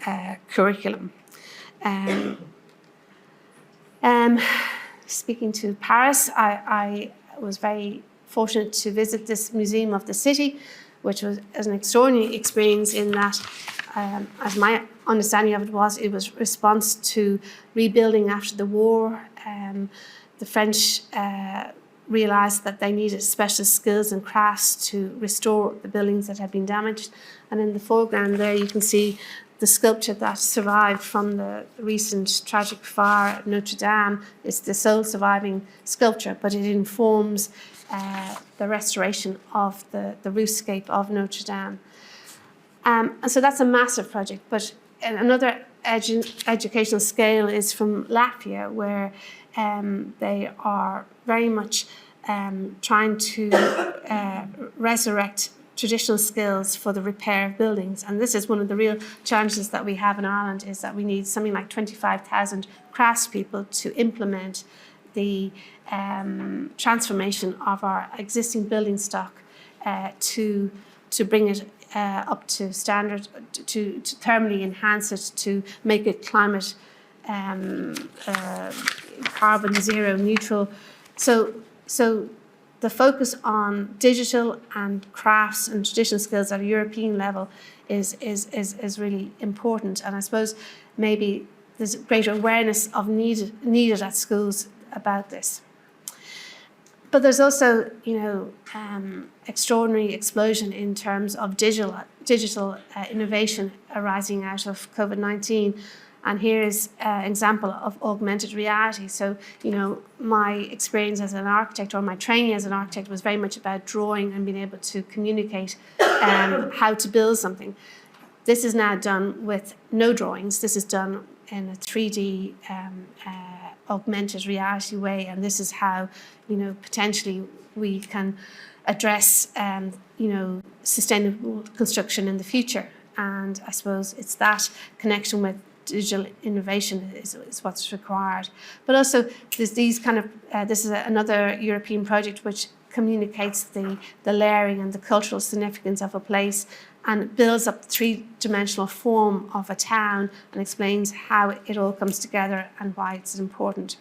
curriculum. Speaking to Paris, I was very fortunate to visit this Museum of the City, which was an extraordinary experience in that, as my understanding of it was response to rebuilding after the war. The French realised that they needed specialist skills and crafts to restore the buildings that had been damaged. And in the foreground there you can see the sculpture that survived from the recent tragic fire at Notre Dame. It's the sole surviving sculpture, but it informs the restoration of the roofscape of Notre Dame. And so that's a massive project. But another educational scale is from Latvia, where they are very much trying to resurrect traditional skills for the repair of buildings. And this is one of the real challenges that we have in Ireland, is that we need something like 25,000 craftspeople to implement the transformation of our existing building stock to bring it up to standard, to thermally enhance it, to make it climate carbon zero neutral. So the focus on digital and crafts and traditional skills at a European level is really important. And I suppose maybe there's greater awareness of needed at schools about this. But there's also, extraordinary explosion in terms of digital innovation arising out of COVID-19. And here is an example of augmented reality. So, my experience as an architect, or my training as an architect, was very much about drawing and being able to communicate how to build something. This is now done with no drawings. This is done in a 3D augmented reality way. And this is how, potentially we can address, sustainable construction in the future. And I suppose it's that connection with digital innovation is what's required. But also there's these kind of, this is another European project which communicates the layering and the cultural significance of a place, and builds up the 3-dimensional form of a town and explains how it all comes together and why it's important.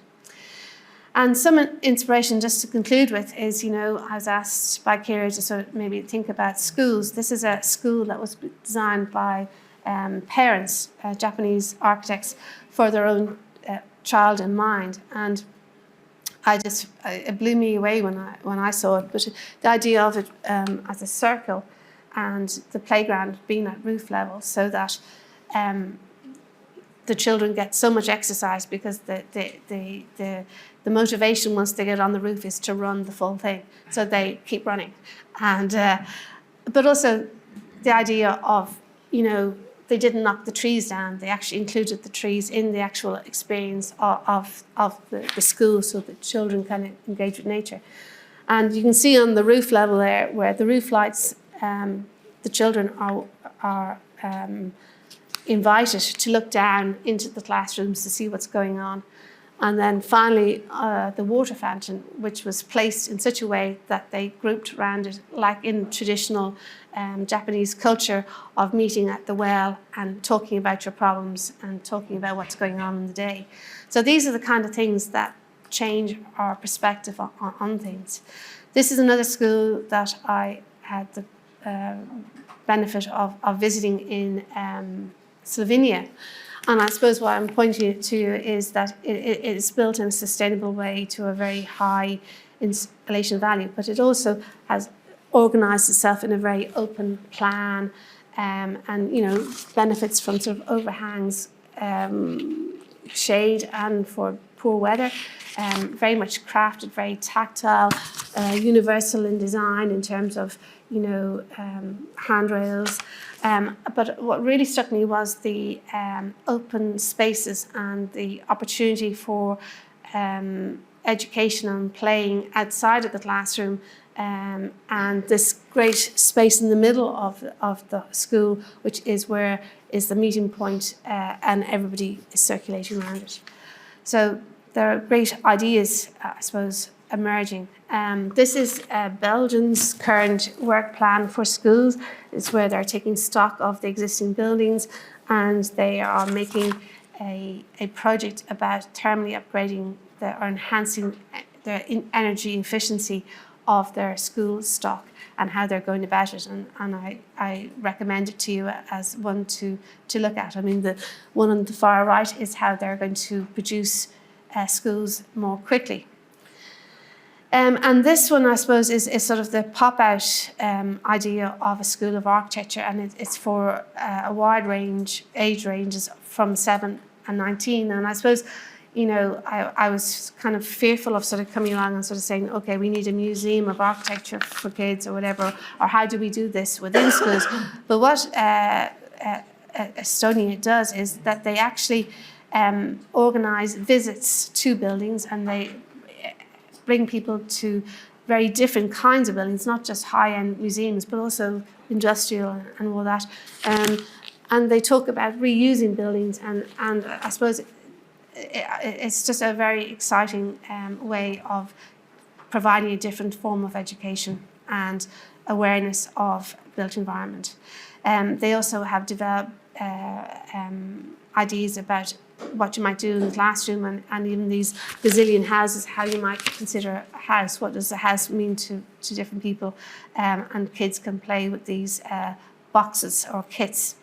And some inspiration, just to conclude with, is, I was asked by Kira to sort of maybe think about schools. This is a school that was designed by parents, Japanese architects, for their own child in mind. And it blew me away when I saw it. But the idea of it as a circle, and the playground being at roof level, so that the children get so much exercise, because the motivation once they get on the roof is to run the full thing, so they keep running. And but also the idea of, they didn't knock the trees down. They actually included the trees in the actual experience of the school, so that children can engage with nature. And you can see on the roof level there, where the roof lights, the children are invited to look down into the classrooms to see what's going on. And then finally, the water fountain, which was placed in such a way that they grouped around it, like in traditional Japanese culture, of meeting at the well and talking about your problems and talking about what's going on in the day. So these are the kind of things that change our perspective on things. This is another school that I had the benefit of visiting in Slovenia. And I suppose what I'm pointing to you is that it is built in a sustainable way to a very high installation value, but it also has organised itself in a very open plan, and benefits from sort of overhangs, shade, and for poor weather. Very much crafted, very tactile, universal in design in terms of handrails. But what really struck me was the open spaces and the opportunity for education and playing outside of the classroom, and this great space in the middle of the school, which is where is the meeting point, and everybody is circulating around it. So there are great ideas, I suppose, emerging. This is Belgium's current work plan for schools. It's where they're taking stock of the existing buildings, and they are making a project about thermally upgrading or enhancing the energy efficiency of their school stock and how they're going about it. And I recommend it to you as one to look at. I mean, the one on the far right is how they're going to produce schools more quickly. And this one, I suppose, is sort of the pop-out idea of a school of architecture, and it's for a wide range, age ranges from 7 and 19. And I suppose, you know, I was kind of fearful of sort of coming along and sort of saying, okay, we need a museum of architecture for kids or whatever, or how do we do this within schools? But what Estonia does is that they actually organise visits to buildings, and they bring people to very different kinds of buildings, not just high-end museums, but also industrial and all that. And they talk about reusing buildings, and I suppose it's just a very exciting way of providing a different form of education and awareness of built environment. They also have developed ideas about what you might do in the classroom, and even these gazillion houses, how you might consider a house. What does a house mean to different people? And kids can play with these boxes or kits.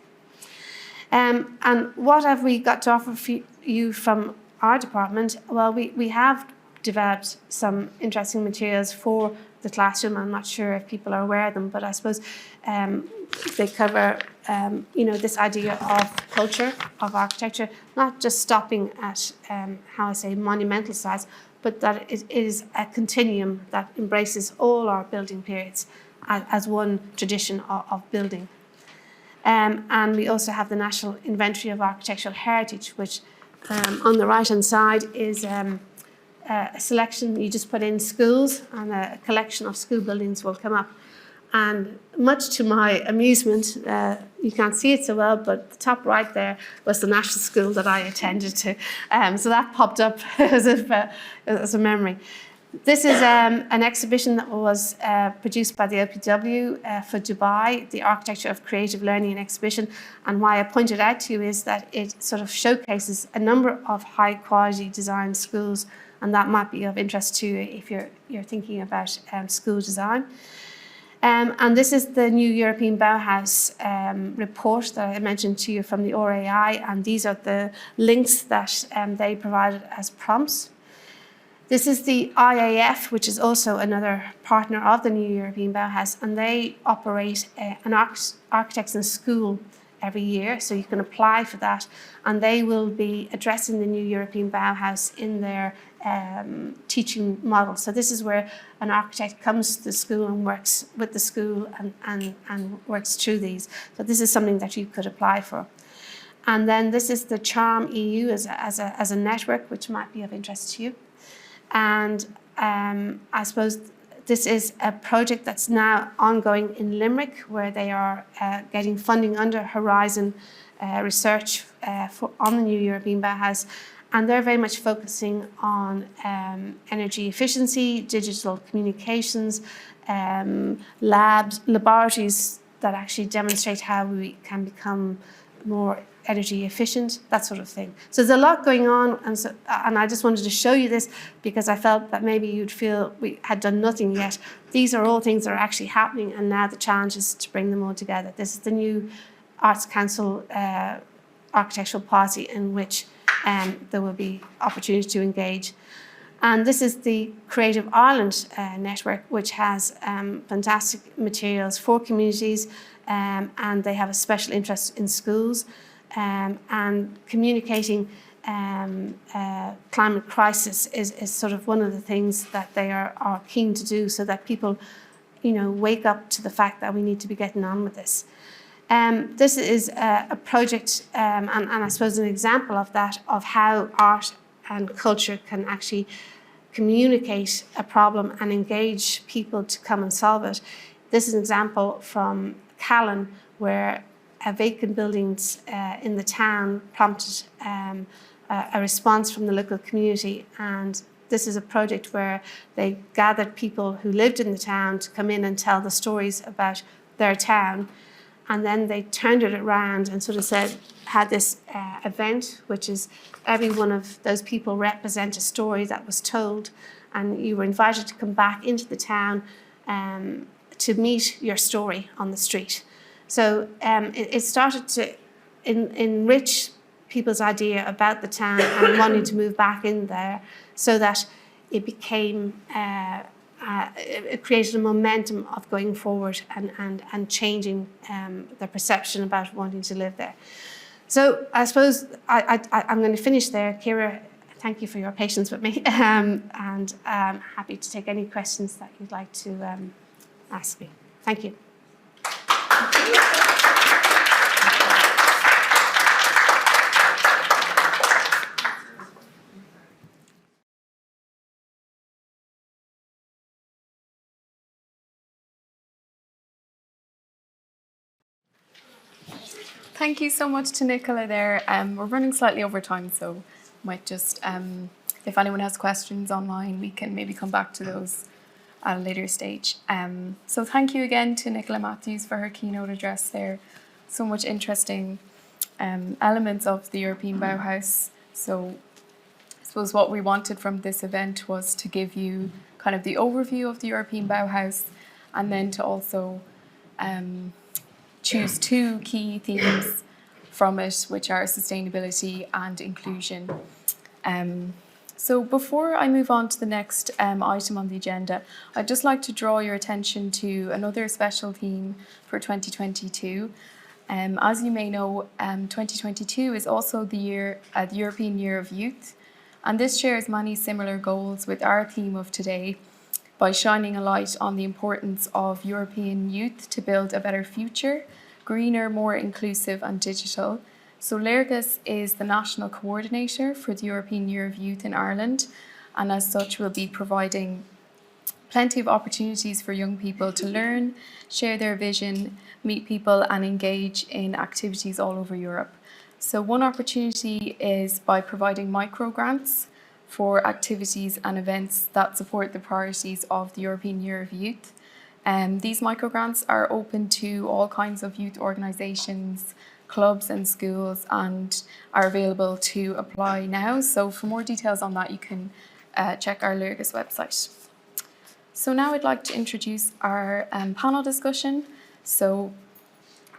And what have we got to offer for you from our department? Well, we have developed some interesting materials for the classroom. I'm not sure if people are aware of them, but I suppose they cover you know, this idea of culture, of architecture, not just stopping at how I say monumental sites, but that it is a continuum that embraces all our building periods as one tradition of building. And we also have the National Inventory of Architectural Heritage, which on the right-hand side is a selection. You just put in schools, and a collection of school buildings will come up. And much to my amusement, you can't see it so well, but the top right there was the national school that I attended to. So that popped up as a memory. This is an exhibition that was produced by the OPW for Dubai, the Architecture of Creative Learning and Exhibition. And why I pointed out to you is that it sort of showcases a number of high quality design schools, and that might be of interest to you if you're thinking about school design. And this is the new European Bauhaus report that I mentioned to you from the RAI, and these are the links that they provided as prompts. This is the IAF, which is also another partner of the new European Bauhaus, and they operate an architects in school every year, so you can apply for that, and they will be addressing the new European Bauhaus in their teaching model. So this is where an architect comes to the school and works with the school and works through these. So this is something that you could apply for. And then this is the Charm EU as a network, which might be of interest to you. And I suppose this is a project that's now ongoing in Limerick, where they are getting funding under Horizon Research on the new European Bauhaus. And they're very much focusing on energy efficiency, digital communications, laboratories that actually demonstrate how we can become more energy efficient, that sort of thing. So there's a lot going on, and I just wanted to show you this because I felt that maybe you'd feel we had done nothing yet. These are all things that are actually happening, and now the challenge is to bring them all together. This is the new Arts Council architectural policy, in which there will be opportunity to engage. And this is the Creative Ireland network, which has fantastic materials for communities, and they have a special interest in schools and communicating climate crisis is sort of one of the things that they are keen to do, so that people, you know, wake up to the fact that we need to be getting on with this. This is a project, and I suppose an example of that, of how art and culture can actually communicate a problem and engage people to come and solve it. This is an example from Callan, where vacant buildings in the town prompted a response from the local community. And this is a project where they gathered people who lived in the town to come in and tell the stories about their town. And then they turned it around and sort of had this event, which is every one of those people represent a story that was told. And you were invited to come back into the town to meet your story on the street. So it started to enrich people's idea about the town and wanting to move back in there, so that it became, it created a momentum of going forward and changing their perception about wanting to live there. So I suppose I'm going to finish there. Ciara, thank you for your patience with me, and I'm happy to take any questions that you'd like to ask me. Thank you. Thank you so much to Nicola there. We're running slightly over time, so might just, if anyone has questions online, we can maybe come back to those at a later stage. So thank you again to Nicola Matthews for her keynote address there. So much interesting elements of the European Bauhaus. So I suppose what we wanted from this event was to give you kind of the overview of the European Bauhaus, and then to also choose two key themes from it, which are sustainability and inclusion. So before I move on to the next item on the agenda, I'd just like to draw your attention to another special theme for 2022. As you may know, 2022 is also the European Year of Youth, and this shares many similar goals with our theme of today, by shining a light on the importance of European youth to build a better future, greener, more inclusive and digital. So Léargas is the national coordinator for the European Year of Youth in Ireland, and as such will be providing plenty of opportunities for young people to learn, share their vision, meet people and engage in activities all over Europe. So one opportunity is by providing micro grants for activities and events that support the priorities of the European Year of Youth. These microgrants are open to all kinds of youth organisations, clubs and schools, and are available to apply now. So for more details on that, you can check our Léargas website. So now I'd like to introduce our panel discussion. So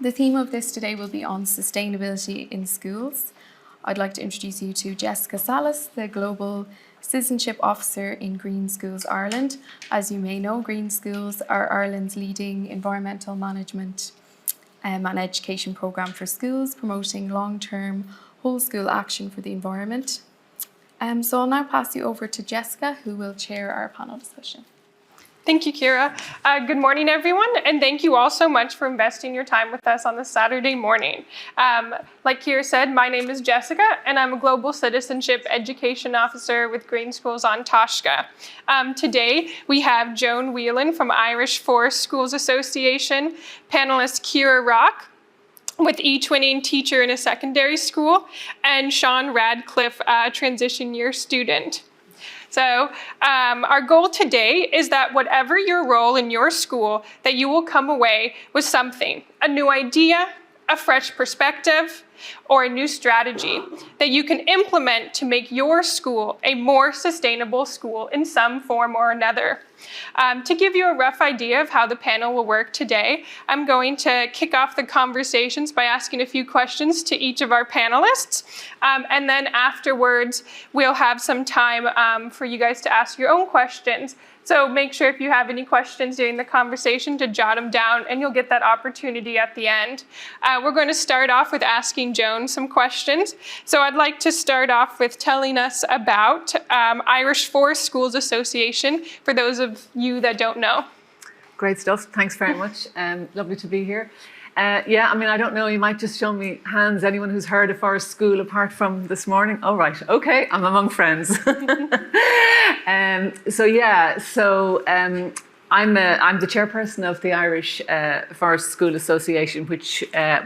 the theme of this today will be on sustainability in schools. I'd like to introduce you to Jessica Salas, the Global Citizenship Officer in Green Schools Ireland. As you may know, Green Schools are Ireland's leading environmental management and education programme for schools, promoting long-term whole school action for the environment. So I'll now pass you over to Jessica, who will chair our panel discussion. Thank you, Ciara. Good morning, everyone, and thank you all so much for investing your time with us on this Saturday morning. Like Ciara said, my name is Jessica, and I'm a Global Citizenship Education Officer with Green Schools An Taisce. Today, we Joan Joan Whelan from Irish Forest Schools Association, panelist Ciara Rock, with etwinning teacher in a secondary school, and Sean Radcliffe, transition year student. So our goal today is that whatever your role in your school, that you will come away with something, a new idea, a fresh perspective, or a new strategy that you can implement to make your school a more sustainable school in some form or another. To give you a rough idea of how the panel will work today, I'm going to kick off the conversations by asking a few questions to each of our panelists. And then afterwards, we'll have some time for you guys to ask your own questions. So make sure if you have any questions during the conversation to jot them down, and you'll get that opportunity at the end. We're going to start off with asking Joan some questions. So I'd like to start off with telling us about Irish Forest Schools Association, for those of you that don't know. Great stuff. Thanks very much. Lovely to be here. Yeah, I mean, I don't know, you might just show me hands, anyone who's heard of Forest School apart from this morning. Oh, right, okay, I'm among friends. I'm the chairperson of the Irish Forest School Association, which I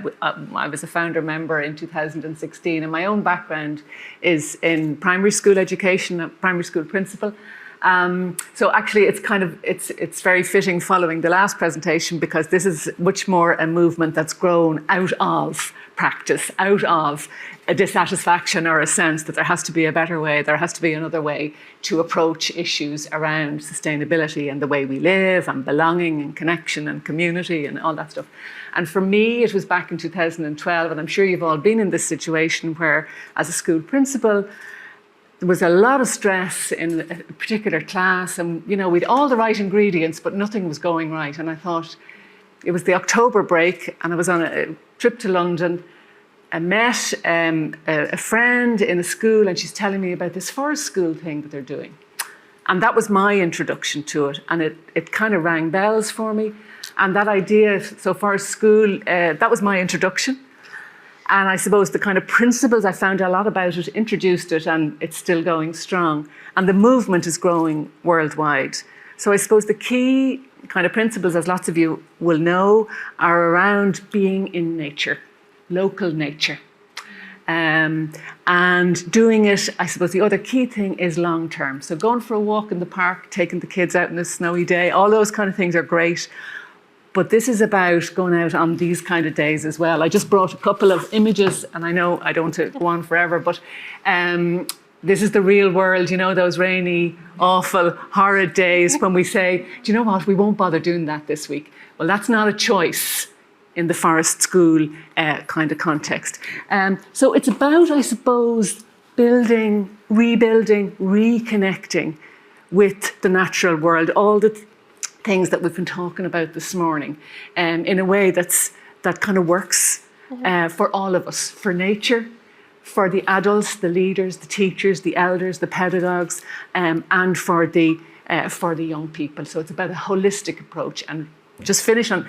was a founder member in 2016. And my own background is in primary school education, a primary school principal. So actually, it's very fitting following the last presentation, because this is much more a movement that's grown out of practice, out of a dissatisfaction or a sense that there has to be a better way, there has to be another way to approach issues around sustainability and the way we live and belonging and connection and community and all that stuff. And for me, it was back in 2012, and I'm sure you've all been in this situation where, as a school principal, there was a lot of stress in a particular class, and we'd all the right ingredients, but nothing was going right. And I thought, it was the October break, and I was on a trip to London. I met a friend in a school, and she's telling me about this forest school thing that they're doing. And that was my introduction to it, and it kind of rang bells for me. And that idea, so forest school, that was my introduction. And I suppose the kind of principles, I found a lot about it, introduced it, and it's still going strong. And the movement is growing worldwide. So I suppose the key kind of principles, as lots of you will know, are around being in nature, local nature. And doing it, I suppose the other key thing is long term. So going for a walk in the park, taking the kids out on a snowy day, all those kind of things are great. But this is about going out on these kind of days as well. I just brought a couple of images, and I know I don't want to go on forever, but this is the real world, those rainy, awful, horrid days when we say, do you know what, we won't bother doing that this week. Well, that's not a choice in the forest school kind of context. So it's about, I suppose, building, rebuilding, reconnecting with the natural world, all the things that we've been talking about this morning, in a way that kind of works for all of us, for nature, for the adults, the leaders, the teachers, the elders, the pedagogues, and for the young people. So it's about a holistic approach. And just finish on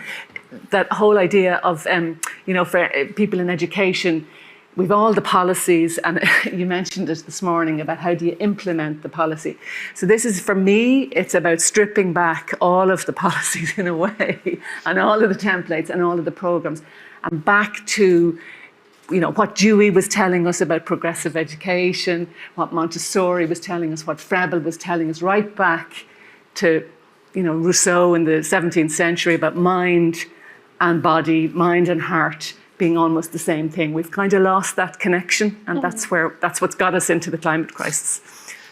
that whole idea of, for people in education, we've all the policies, and you mentioned it this morning about how do you implement the policy. So this is, for me, it's about stripping back all of the policies in a way, and all of the templates and all of the programs, and back to, what Dewey was telling us about progressive education, what Montessori was telling us, what Froebel was telling us, right back to, Rousseau in the 17th century about mind and body, mind and heart being almost the same thing. We've kind of lost that connection, and that's what's got us into the climate crisis.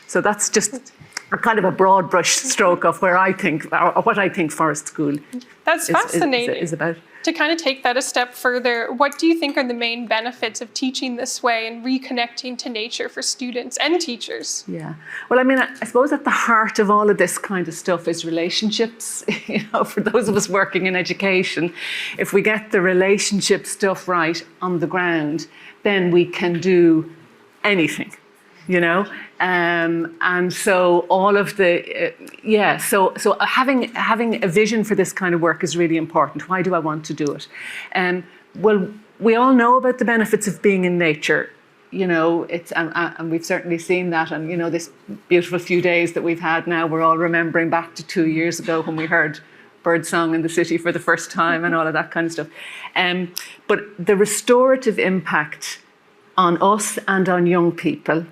So that's just a kind of a broad brush stroke of where I think, or what I think Forest School That's fascinating. Is about. To kind of take that a step further, what do you think are the main benefits of teaching this way and reconnecting to nature for students and teachers? Yeah. Well, I mean, I suppose at the heart of all of this kind of stuff is relationships. For those of us working in education, if we get the relationship stuff right on the ground, then we can do anything. And so all of the, so having a vision for this kind of work is really important. Why do I want to do it? Well, we all know about the benefits of being in nature. And we've certainly seen that. And, this beautiful few days that we've had now, we're all remembering back to 2 years ago when we heard birdsong in the city for the first time and all of that kind of stuff. But the restorative impact on us and on young people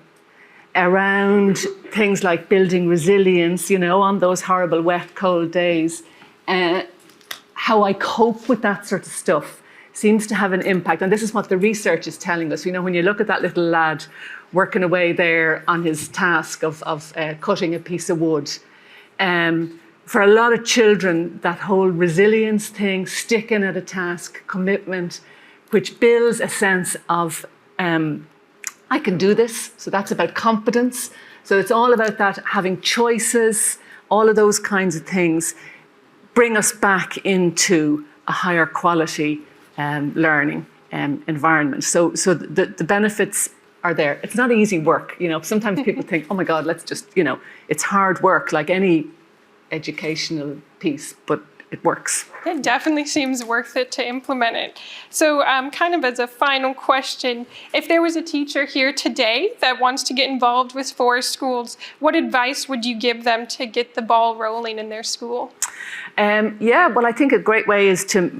around things like building resilience, on those horrible, wet, cold days, how I cope with that sort of stuff seems to have an impact. And this is what the research is telling us. When you look at that little lad working away there on his task of cutting a piece of wood, for a lot of children, that whole resilience thing, sticking at a task, commitment, which builds a sense of I can do this. So that's about competence. So it's all about that, having choices, all of those kinds of things bring us back into a higher quality learning environment. So the benefits are there. It's not easy work. Sometimes people think, oh my God, let's just, it's hard work like any educational piece, but it works. It definitely seems worth it to implement it. So kind of as a final question, if there was a teacher here today that wants to get involved with forest schools, what advice would you give them to get the ball rolling in their school? Well, I think a great way is to,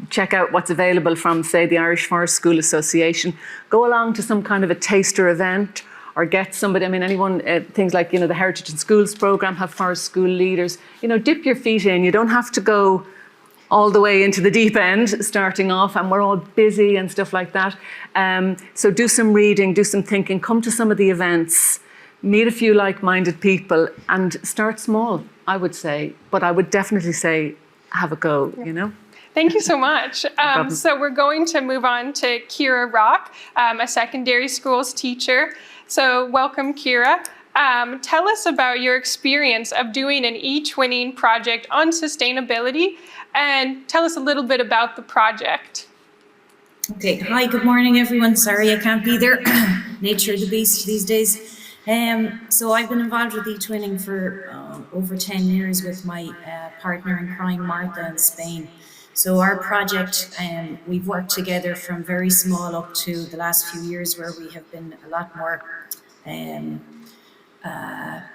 check out what's available from, say, the Irish Forest School Association. Go along to some kind of a taster event, or get somebody, anyone, things like, the Heritage in Schools programme have forest school leaders. Dip your feet in. You don't have to go all the way into the deep end starting off, and we're all busy and stuff like that. So do some reading, do some thinking, come to some of the events, meet a few like-minded people, and start small, I would say. But I would definitely say, have a go, Thank you so much. So we're going to move on to Kira Rock, a secondary schools teacher. So welcome, Kira. Tell us about your experience of doing an eTwinning project on sustainability, and tell us a little bit about the project. Okay, hi, good morning everyone. Sorry I can't be there. Nature of the beast these days. So I've been involved with eTwinning for over 10 years with my partner in crime, Martha, in Spain. So our project, we've worked together from very small up to the last few years, where we have been a lot more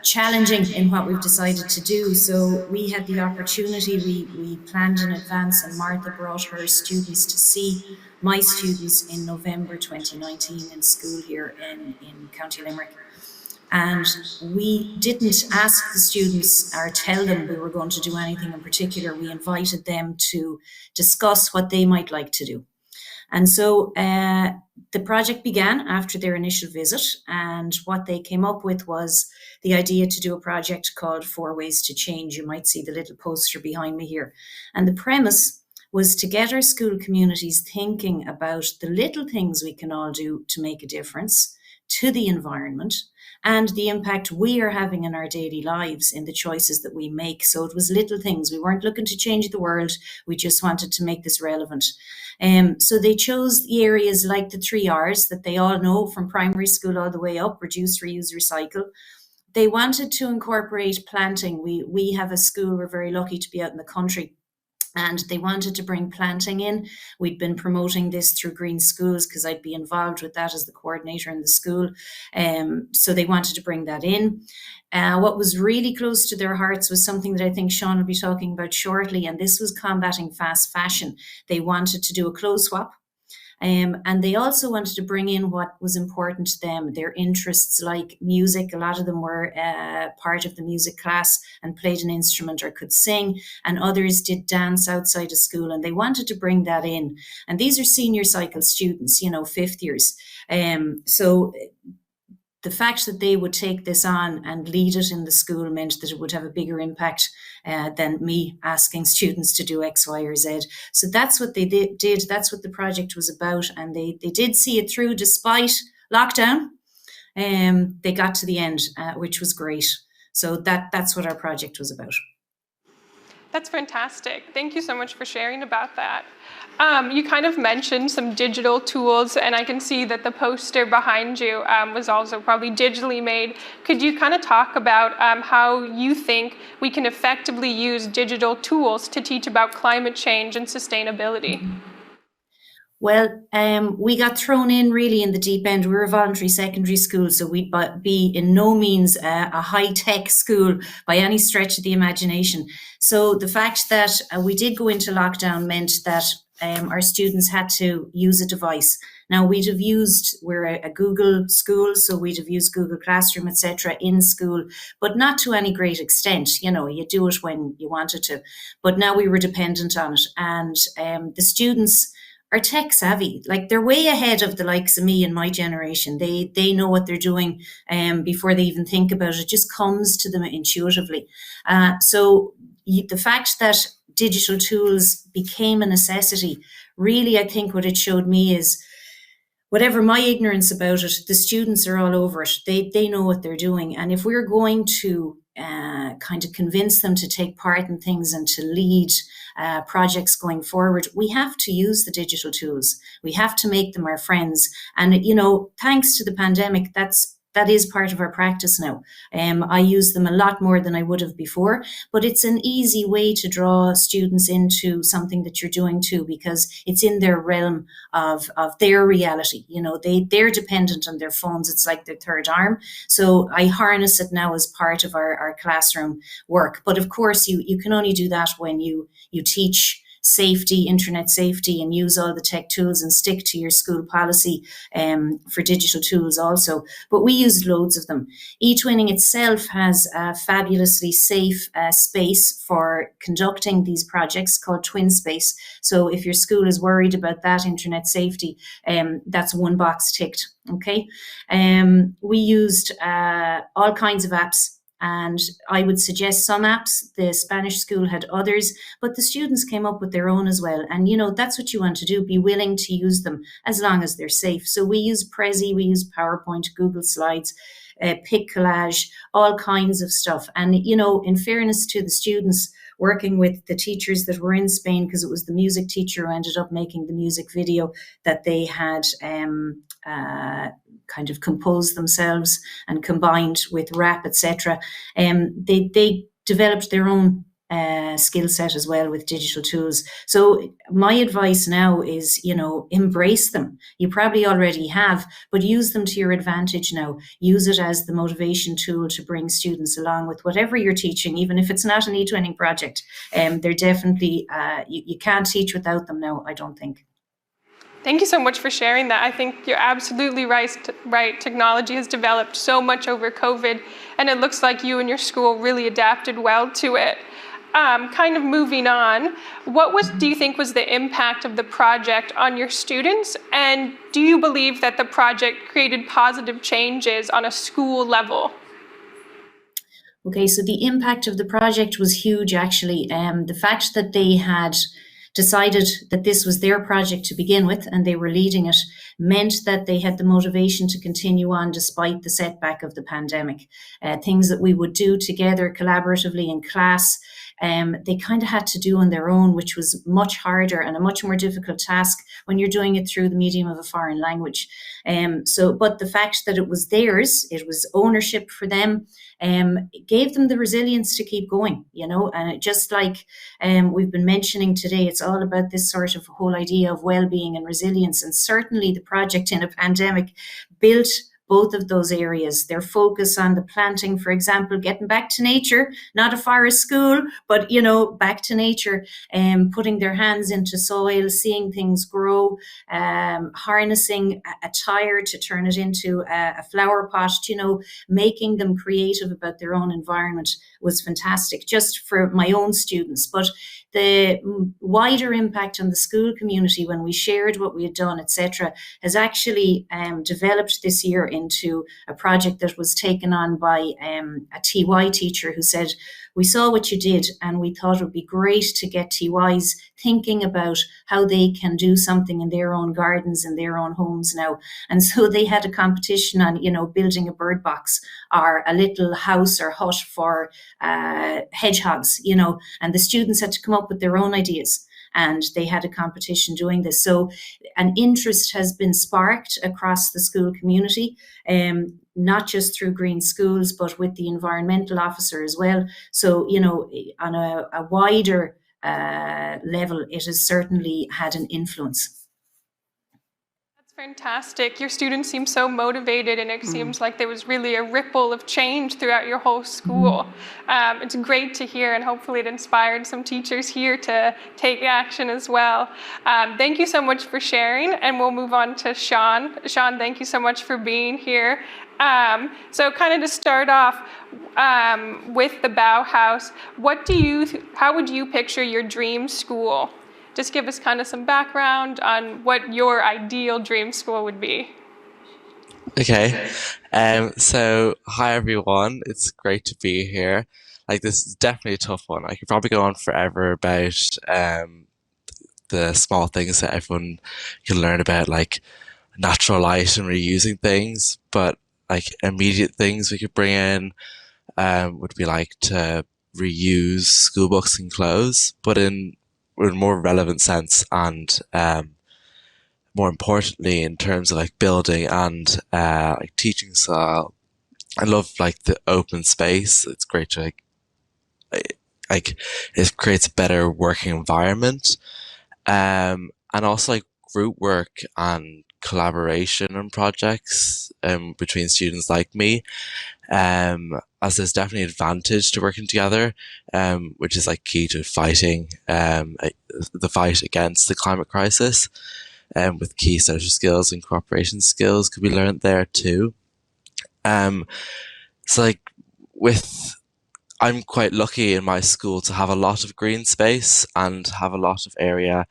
challenging in what we've decided to do. So we had the opportunity, we planned in advance, and Martha brought her students to see my students in November 2019 in school here in County Limerick. And we didn't ask the students or tell them we were going to do anything in particular. We invited them to discuss what they might like to do. And so the project began after their initial visit, and what they came up with was the idea to do a project called 4 Ways to Change. You might see the little poster behind me here. And the premise was to get our school communities thinking about the little things we can all do to make a difference to the environment, and the impact we are having in our daily lives in the choices that we make. So it was little things. We weren't looking to change the world. We just wanted to make this relevant. So they chose the areas like the 3 R's that they all know from primary school all the way up: reduce, reuse, recycle. They wanted to incorporate planting. We have a school, we're very lucky to be out in the country, and they wanted to bring planting in. We'd been promoting this through Green Schools because I'd be involved with that as the coordinator in the school. So they wanted to bring that in. What was really close to their hearts was something that I think Sean will be talking about shortly, and this was combating fast fashion. They wanted to do a clothes swap. And they also wanted to bring in what was important to them, their interests like music. A lot of them were part of the music class and played an instrument or could sing, and others did dance outside of school, and they wanted to bring that in. And these are senior cycle students, 5th years. So the fact that they would take this on and lead it in the school meant that it would have a bigger impact than me asking students to do X, Y, or Z. So that's what they did. That's what the project was about. And they did see it through despite lockdown. They got to the end, which was great. So that's what our project was about. That's fantastic. Thank you so much for sharing about that. You kind of mentioned some digital tools, and I can see that the poster behind you was also probably digitally made. Could you kind of talk about how you think we can effectively use digital tools to teach about climate change and sustainability? Well, we got thrown in really in the deep end. We were a voluntary secondary school, so we'd be in no means a high-tech school by any stretch of the imagination. So the fact that we did go into lockdown meant that our students had to use a device. Now, we're a Google school, so we'd have used Google Classroom, etc. in school, but not to any great extent. You do it when you wanted to. But now we were dependent on it. And the students are tech savvy. Like, they're way ahead of the likes of me and my generation. They know what they're doing before they even think about it. It just comes to them intuitively. So the fact that digital tools became a necessity, really, I think what it showed me is, whatever my ignorance about it, the students are all over it. They know what they're doing. And if we're going to kind of convince them to take part in things and to lead projects going forward, we have to use the digital tools. We have to make them our friends. And, thanks to the pandemic, that's that is part of our practice now. I use them a lot more than I would have before, but it's an easy way to draw students into something that you're doing too, because it's in their realm of their reality. You know, they're dependent on their phones. It's like their third arm. So I harness it now as part of our classroom work. But of course, you can only do that when you teach safety, internet safety, and use all the tech tools and stick to your school policy for digital tools also. But we use loads of them. eTwinning itself has a fabulously safe space for conducting these projects called Twin Space. So if your school is worried about that internet safety, that's one box ticked. Okay. We used all kinds of apps. And I would suggest some apps. The Spanish school had others, but the students came up with their own as well. And, you know, that's what you want to do, be willing to use them as long as they're safe. So we use Prezi, we use PowerPoint, Google Slides, Pic Collage, all kinds of stuff. And, you know, in fairness to the students, working with the teachers that were in Spain, because it was the music teacher who ended up making the music video that they had kind of composed themselves and combined with rap, etc. They developed their own skill set as well with digital tools. So my advice now is, you know, embrace them. You probably already have, but use them to your advantage now. Use it as the motivation tool to bring students along with whatever you're teaching, even if it's not an eTwinning project. They're definitely, you can't teach without them now, I don't think. Thank you so much for sharing that. I think you're absolutely right. Technology has developed so much over COVID, and it looks like you and your school really adapted well to it. Kind of moving on, do you think was the impact of the project on your students? And do you believe that the project created positive changes on a school level? Okay, so the impact of the project was huge, actually. The fact that they had decided that this was their project to begin with and they were leading it meant that they had the motivation to continue on despite the setback of the pandemic. Things that we would do together collaboratively in class, they kind of had to do on their own, which was much harder and a much more difficult task when you're doing it through the medium of a foreign language. But the fact that it was theirs, it was ownership for them, it gave them the resilience to keep going, you know, and it just like we've been mentioning today, it's all about this sort of whole idea of well-being and resilience. And certainly the project in a pandemic built both of those areas. Their focus on the planting, for example, getting back to nature, not a forest school, but, you know, back to nature, putting their hands into soil, seeing things grow, harnessing a tire to turn it into a flower pot, you know, making them creative about their own environment was fantastic, just for my own students. But the wider impact on the school community when we shared what we had done, etc., has actually developed this year into a project that was taken on by a TY teacher who said, we saw what you did and we thought it would be great to get TYs thinking about how they can do something in their own gardens and their own homes now. And so they had a competition on, you know, building a bird box or a little house or hut for hedgehogs, you know, and the students had to come up with their own ideas. And they had a competition doing this. So an interest has been sparked across the school community, not just through Green Schools, but with the environmental officer as well. So, you know, on a wider level, it has certainly had an influence. Fantastic. Your students seem so motivated, and it seems like there was really a ripple of change throughout your whole school. It's great to hear, and hopefully it inspired some teachers here to take action as well. Thank you so much for sharing, and we'll move on to Sean. Sean, thank you so much for being here. So kind of to start off with the Bauhaus, how would you picture your dream school? Just give us kind of some background on what your ideal dream school would be. Okay, so hi everyone, it's great to be here. Like, this is definitely a tough one. I could probably go on forever about the small things that everyone can learn about, like natural light and reusing things, but like immediate things we could bring in would be like to reuse school books and clothes, but in a more relevant sense, and more importantly in terms of like building and like teaching style, I love like the open space. It's great to like it creates a better working environment. And also like group work and collaboration on projects between students like me. As there's definitely advantage to working together, which is like key to fighting the fight against the climate crisis. With key social skills and cooperation skills could be learned there too. So like with I'm quite lucky in my school to have a lot of green space and have a lot of areas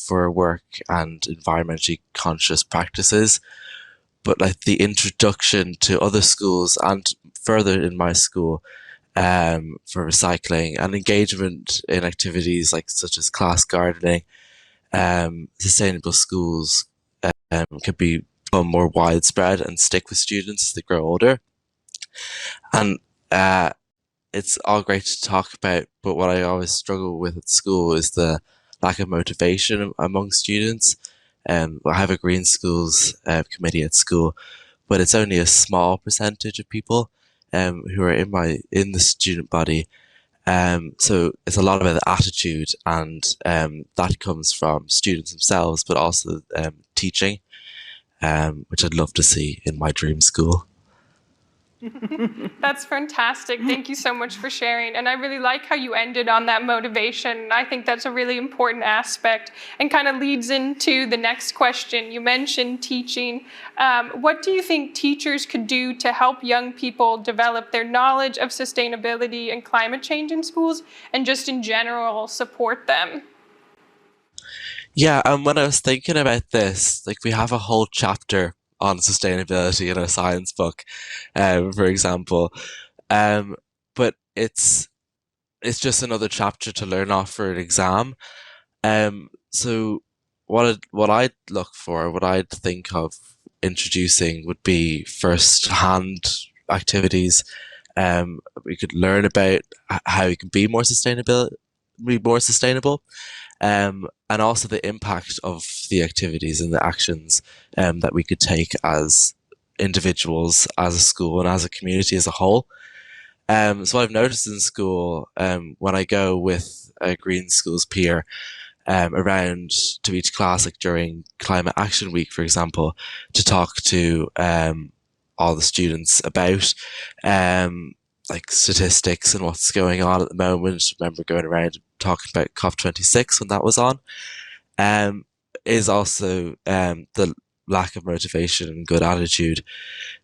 for work and environmentally conscious practices. But like the introduction to other schools and further in my school for recycling and engagement in activities like such as class gardening, sustainable schools could become more widespread and stick with students as they grow older. And it's all great to talk about, but what I always struggle with at school is the lack of motivation among students. I have a Green Schools committee at school, but it's only a small percentage of people who are in the student body. So it's a lot about the attitude, and that comes from students themselves, but also teaching, which I'd love to see in my dream school. That's fantastic. Thank you so much for sharing. And I really like how you ended on that motivation. I think that's a really important aspect and kind of leads into the next question. You mentioned teaching. What do you think teachers could do to help young people develop their knowledge of sustainability and climate change in schools and just in general support them? Yeah, and when I was thinking about this, like we have a whole chapter on sustainability in our science book, for example. But it's just another chapter to learn off for an exam. So what I'd look for, what I'd think of introducing would be first-hand activities. We could learn about how we can be more sustainable, and also the impact of the activities and the actions that we could take as individuals, as a school, and as a community as a whole. So what I've noticed in school, when I go with a Green Schools peer around to each class, like during Climate Action Week, for example, to talk to all the students about like statistics and what's going on at the moment. I remember going around talking about COP26 when that was on, is also the lack of motivation and good attitude.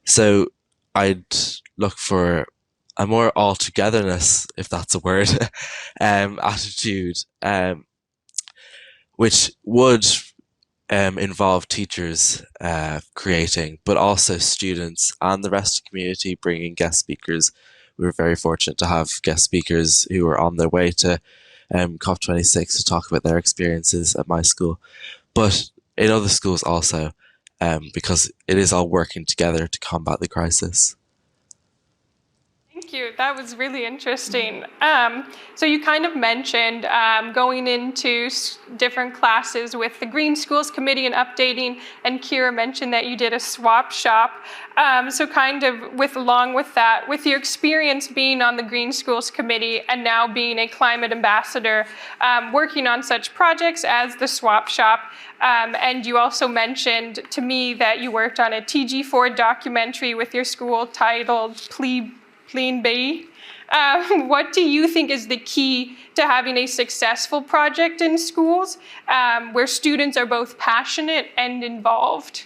So I'd look for a more all-togetherness, if that's a word, attitude, which would involve teachers creating, but also students and the rest of the community bringing guest speakers. We were very fortunate to have guest speakers who were on their way to COP26 to talk about their experiences at my school, but in other schools also, because it is all working together to combat the crisis. Thank you. That was really interesting. So you kind of mentioned going into different classes with the Green Schools Committee and updating, and Kira mentioned that you did a swap shop. So kind of along with that, with your experience being on the Green Schools Committee and now being a climate ambassador, working on such projects as the swap shop, and you also mentioned to me that you worked on a TG4 documentary with your school titled Clean Bay. What do you think is the key to having a successful project in schools where students are both passionate and involved?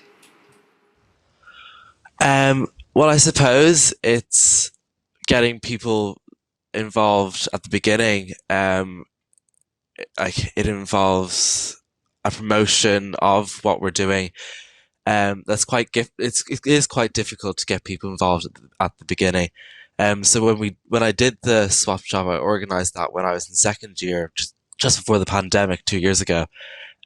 Well, I suppose it's getting people involved at the beginning. Like it involves a promotion of what we're doing. That's it is quite difficult to get people involved at the beginning. So when I did the swap shop, I organised that when I was in second year, just before the pandemic 2 years ago.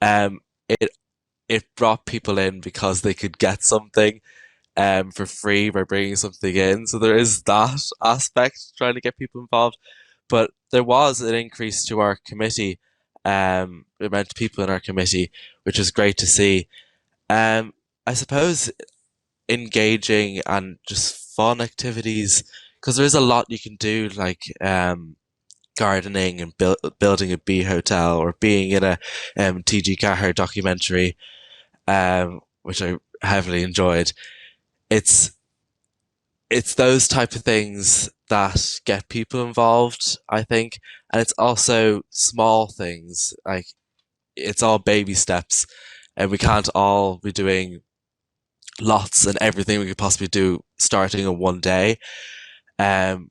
It brought people in because they could get something for free by bringing something in. So there is that aspect, trying to get people involved. But there was an increase to our committee, the amount of people in our committee, which was great to see. I suppose engaging and just fun activities, because there is a lot you can do, like gardening and building a bee hotel, or being in a T.G. Cahir documentary, which I heavily enjoyed. It's those type of things that get people involved, I think, and it's also small things, like it's all baby steps, and we can't all be doing lots and everything we could possibly do starting in one day. You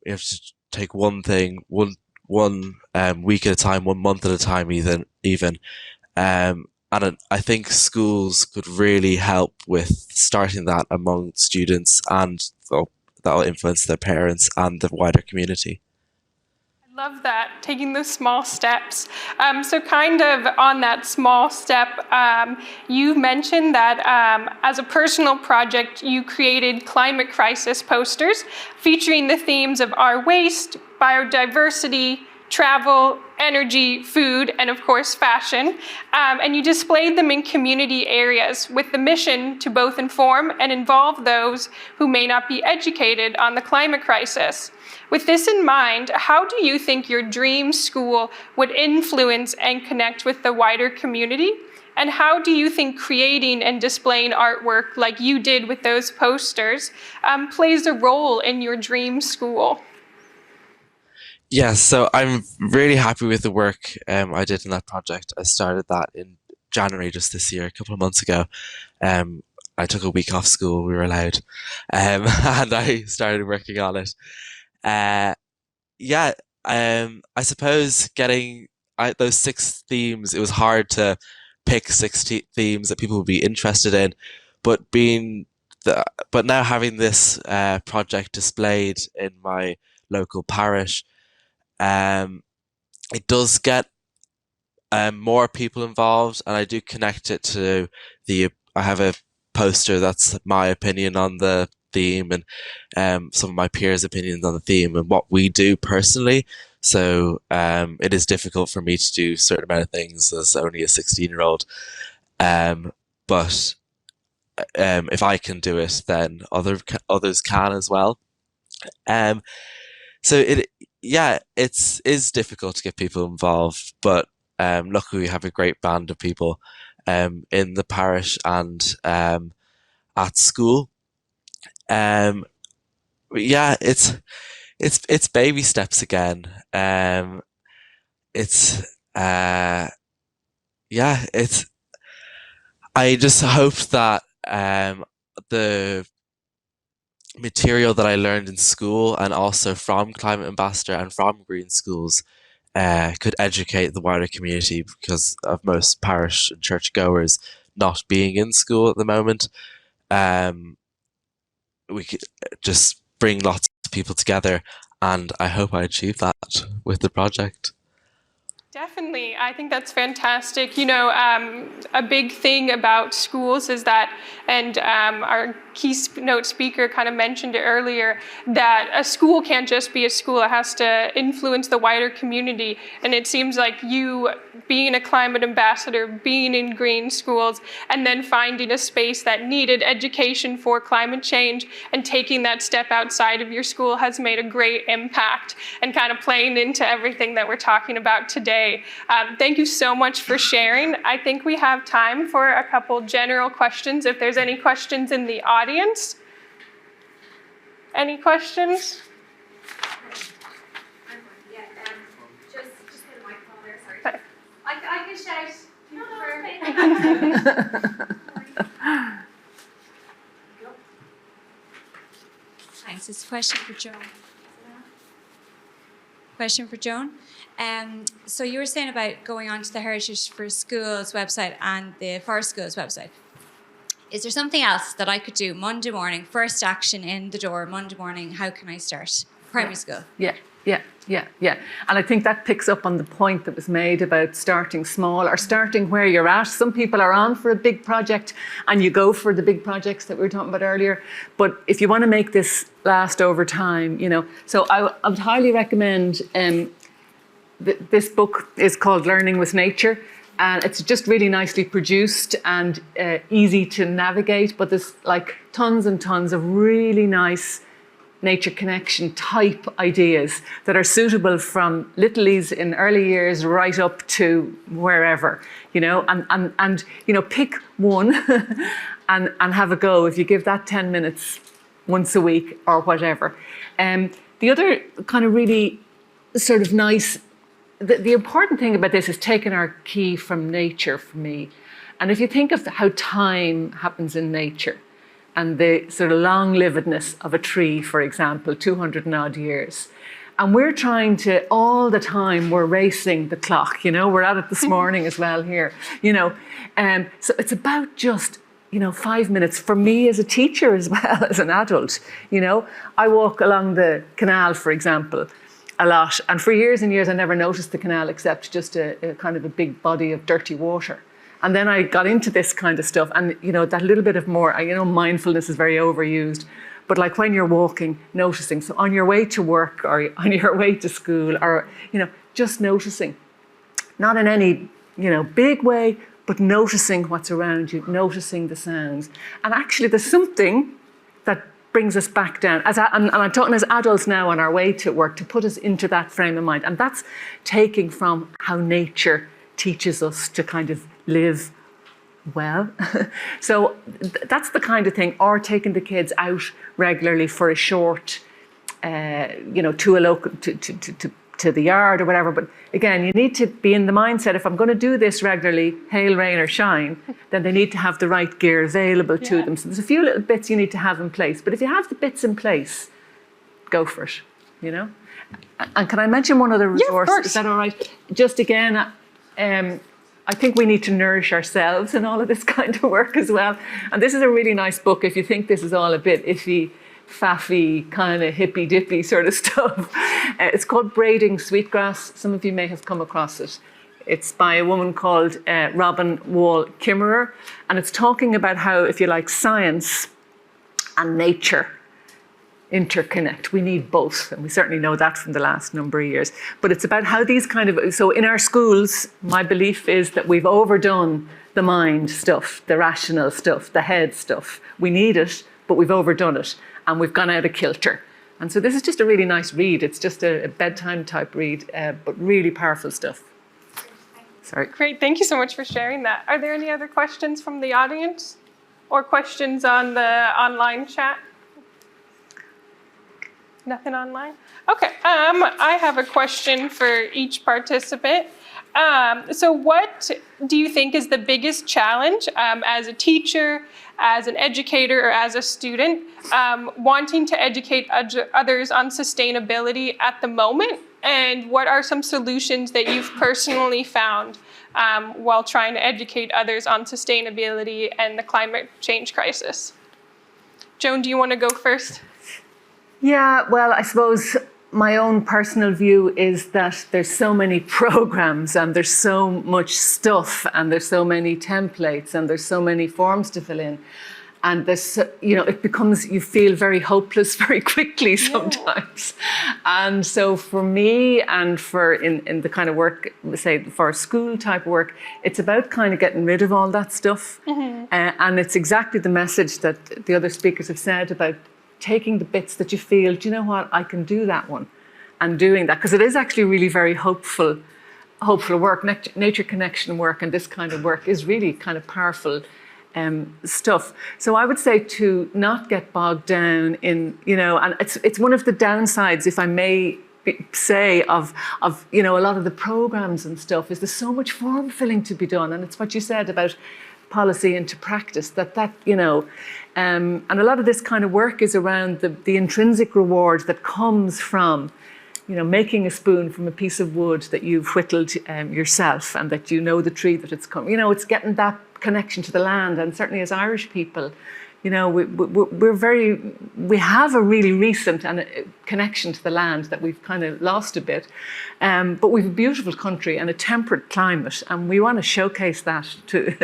have to take one thing, one week at a time, 1 month at a time, even. And I think schools could really help with starting that among students, and that'll influence their parents and the wider community. Love that, taking those small steps. So kind of on that small step, you mentioned that as a personal project, you created climate crisis posters featuring the themes of our waste, biodiversity, travel, energy, food, and of course fashion. And you displayed them in community areas with the mission to both inform and involve those who may not be educated on the climate crisis. With this in mind, how do you think your dream school would influence and connect with the wider community? And how do you think creating and displaying artwork like you did with those posters plays a role in your dream school? Yes, so I'm really happy with the work I did in that project. I started that in January just this year, a couple of months ago. I took a week off school, we were allowed, and I started working on it. I suppose getting those 6 themes, it was hard to pick 6 themes that people would be interested in, but now having this project displayed in my local parish, it does get more people involved, and I do connect it to I have a poster that's my opinion on the theme, and some of my peers' opinions on the theme and what we do personally. So it is difficult for me to do a certain amount of things as only a 16-year-old. But if I can do it, then others can as well. So it is difficult to get people involved, but luckily we have a great band of people in the parish and at school. It's baby steps again. I just hope that the material that I learned in school, and also from Climate Ambassador and from Green Schools, could educate the wider community, because of most parish and church goers not being in school at the moment. We could just bring lots of people together, and I hope I achieve that with the project. Definitely. I think that's fantastic. You know, a big thing about schools is that, and our keynote speaker kind of mentioned it earlier, that a school can't just be a school. It has to influence the wider community. And it seems like you being a climate ambassador, being in green schools, and then finding a space that needed education for climate change and taking that step outside of your school has made a great impact, and kind of playing into everything that we're talking about today. Thank you so much for sharing. I think we have time for a couple general questions, if there's any questions in the audience. Any questions? Yeah, just put a microphone there, sorry. I can shout. Thanks. It's a question for Joan. Question for Joan. So you were saying about going onto the Heritage for Schools website and the Forest Schools website. Is there something else that I could do Monday morning, first action in the door, Monday morning, how can I start? Primary school. Yeah. And I think that picks up on the point that was made about starting small, or starting where you're at. Some people are on for a big project and you go for the big projects that we were talking about earlier. But if you want to make this last over time, so I would highly recommend, this book is called Learning with Nature. And it's just really nicely produced and easy to navigate, but there's like tons and tons of really nice nature connection type ideas that are suitable from littlies in early years right up to wherever, you know, and you know, pick one and have a go if you give that 10 minutes once a week or whatever. The other kind of really sort of nice, the important thing about this is taking our key from nature for me. And if you think of how time happens in nature, and the sort of long-livedness of a tree, for example, 200 and odd years. And we're trying to, all the time, we're racing the clock, you know, we're at it this morning as well here, you know. So it's about just, you know, 5 minutes for me as a teacher as well as an adult, you know. I walk along the canal, for example, a lot. And for years and years, I never noticed the canal except just a kind of a big body of dirty water. And then I got into this kind of stuff, and you know, that little bit of more, you know, mindfulness is very overused, but like when you're walking, noticing. So on your way to work or on your way to school, or you know, just noticing, not in any, you know, big way, but noticing what's around you, noticing the sounds. And actually, there's something that brings us back down. And I'm talking as adults now on our way to work to put us into that frame of mind, and that's taking from how nature teaches us to kind of live well. So that's the kind of thing, or taking the kids out regularly for a short, you know, to a local, to the yard or whatever. But again, you need to be in the mindset, if I'm going to do this regularly, hail, rain or shine, then they need to have the right gear available to them. So there's a few little bits you need to have in place. But if you have the bits in place, go for it, you know. And can I mention one other resource? Yeah, of course. Is that all right? Just again, I think we need to nourish ourselves in all of this kind of work as well. And this is a really nice book if you think this is all a bit iffy, faffy, kind of hippy-dippy sort of stuff. It's called Braiding Sweetgrass. Some of you may have come across it. It's by a woman called Robin Wall Kimmerer. And it's talking about how, if you like, science and nature interconnect. We need both, and we certainly know that from the last number of years. But it's about how these kind of, so in our schools, my belief is that we've overdone the mind stuff, the rational stuff, the head stuff. We need it, but we've overdone it, and we've gone out of kilter. And so this is just a really nice read. It's just a bedtime type read, but really powerful stuff. Sorry. Great, thank you so much for sharing that. Are there any other questions from the audience or questions on the online chat? Nothing online? Okay, I have a question for each participant. So what do you think is the biggest challenge as a teacher, as an educator, or as a student, wanting to educate others on sustainability at the moment? And what are some solutions that you've personally found while trying to educate others on sustainability and the climate change crisis? Joan, do you want to go first? Yeah, well, I suppose my own personal view is that there's so many programs and there's so much stuff and there's so many templates and there's so many forms to fill in. And there's, you know, it becomes, you feel very hopeless very quickly sometimes. Yeah. And so for me and for in the kind of work, say for school type work, it's about kind of getting rid of all that stuff. Mm-hmm. And it's exactly the message that the other speakers have said about taking the bits that you feel, do you know what, I can do that one, and doing that, because it is actually really very hopeful work. Nature connection work and this kind of work is really kind of powerful stuff. So I would say to not get bogged down in, you know, and it's one of the downsides, if I may say, of you know, a lot of the programs and stuff, is there's so much form filling to be done, and it's what you said about policy into practice, that you know, and a lot of this kind of work is around the intrinsic reward that comes from, you know, making a spoon from a piece of wood that you've whittled yourself, and that you know the tree that it's come. You know, it's getting that connection to the land, and certainly as Irish people, you know, we have a really recent connection to the land that we've kind of lost a bit, but we've a beautiful country and a temperate climate, and we want to showcase that too,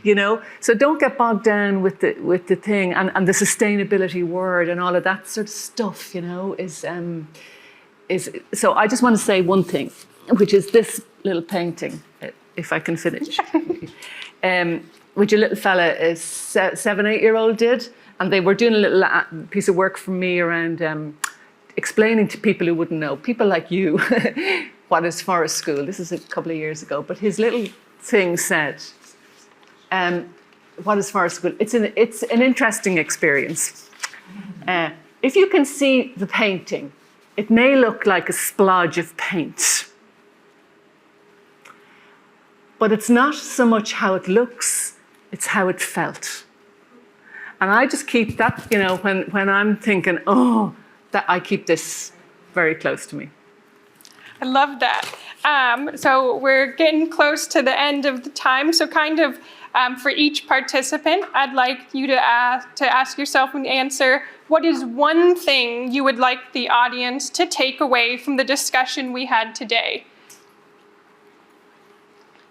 you know. So don't get bogged down with the thing and the sustainability word and all of that sort of stuff, you know. So I just want to say one thing, which is this little painting. if I can finish. Which a little fella, a 7-8-year-old did. And they were doing a little piece of work for me around explaining to people who wouldn't know, people like you, what is forest school. This is a couple of years ago. But his little thing said, what is forest school? It's an interesting experience. If you can see the painting, it may look like a splodge of paint. But it's not so much how it looks, it's how it felt. And I just keep that, when I'm thinking, that I keep this very close to me. I love that. So we're getting close to the end of the time. So kind of for each participant, I'd like you to ask yourself and answer, what is one thing you would like the audience to take away from the discussion we had today?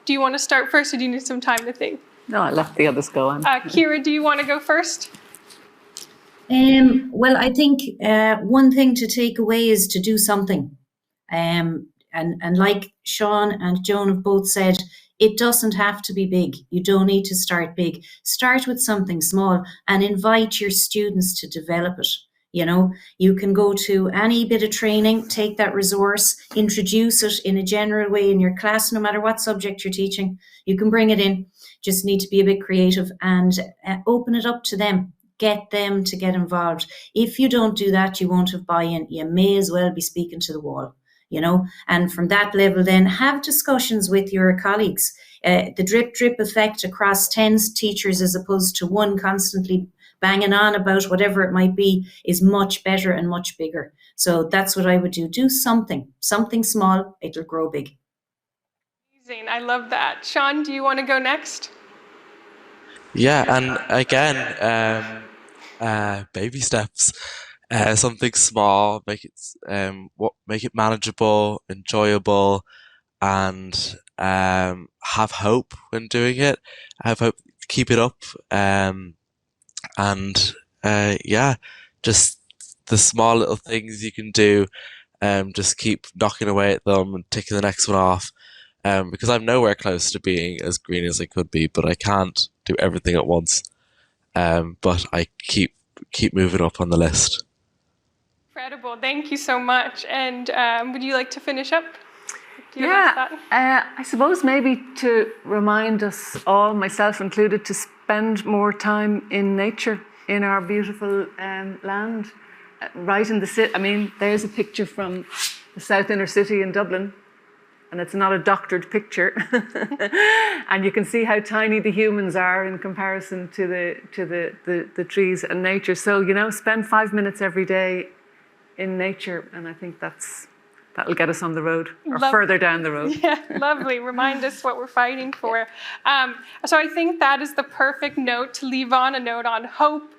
Do you want to start first, or do you need some time to think? No, I let the others go on. Kira, do you want to go first? Well, I think one thing to take away is to do something. And like Sean and Joan have both said, it doesn't have to be big. You don't need to start big. Start with something small and invite your students to develop it. You can go to any bit of training, take that resource, introduce it in a general way in your class, no matter what subject you're teaching. You can bring it in. Just need to be a bit creative and open it up to them. Get them to get involved. If you don't do that, you won't have buy-in. You may as well be speaking to the wall, and from that level then have discussions with your colleagues. The drip effect across 10 teachers as opposed to one constantly banging on about whatever it might be is much better and much bigger. So that's what I would do. Do something small, it'll grow big. Amazing, I love that. Sean, do you want to go next? Yeah, and again, baby steps. Something small, make it manageable, enjoyable, and have hope when doing it. Have hope, keep it up, just the small little things you can do. Just keep knocking away at them and ticking the next one off. Because I'm nowhere close to being as green as I could be, but I can't do everything at once. But I keep moving up on the list. Incredible, thank you so much. And would you like to finish up? I suppose maybe to remind us all, myself included, to spend more time in nature, in our beautiful land, right in the city. I mean, there's a picture from the south inner city in Dublin. And it's not a doctored picture. And you can see how tiny the humans are in comparison to the trees and nature. So, spend 5 minutes every day in nature, and I think that'll get us on the road, or further down the road. Yeah, lovely. Remind us what we're fighting for. So I think that is the perfect note to leave on, a note on hope,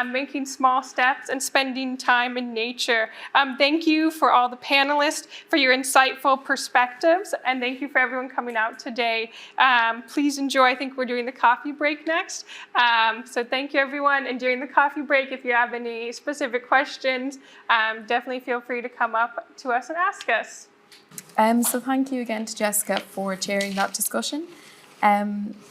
making small steps and spending time in nature. Thank you for all the panelists for your insightful perspectives, and thank you for everyone coming out today. Please enjoy. I think we're doing the coffee break next. So thank you, everyone. And during the coffee break, if you have any specific questions, definitely feel free to come up to us and ask us. So thank you again to Jessica for chairing that discussion.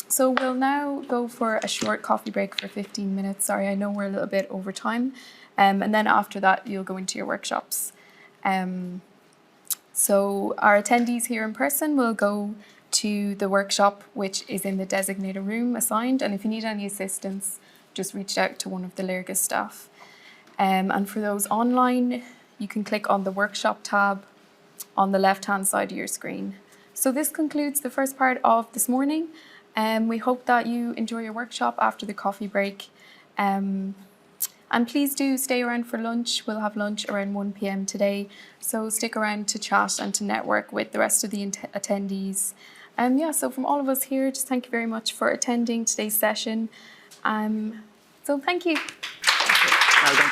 So we'll now go for a short coffee break for 15 minutes. Sorry, I know we're a little bit over time. And then after that, you'll go into your workshops. So our attendees here in person will go to the workshop, which is in the designated room assigned. And if you need any assistance, just reach out to one of the Léargas staff. And for those online, you can click on the workshop tab on the left-hand side of your screen. So this concludes the first part of this morning. We hope that you enjoy your workshop after the coffee break. And please do stay around for lunch. We'll have lunch around 1 p.m. today. So stick around to chat and to network with the rest of the attendees. So from all of us here, just thank you very much for attending today's session. So thank you. Well done.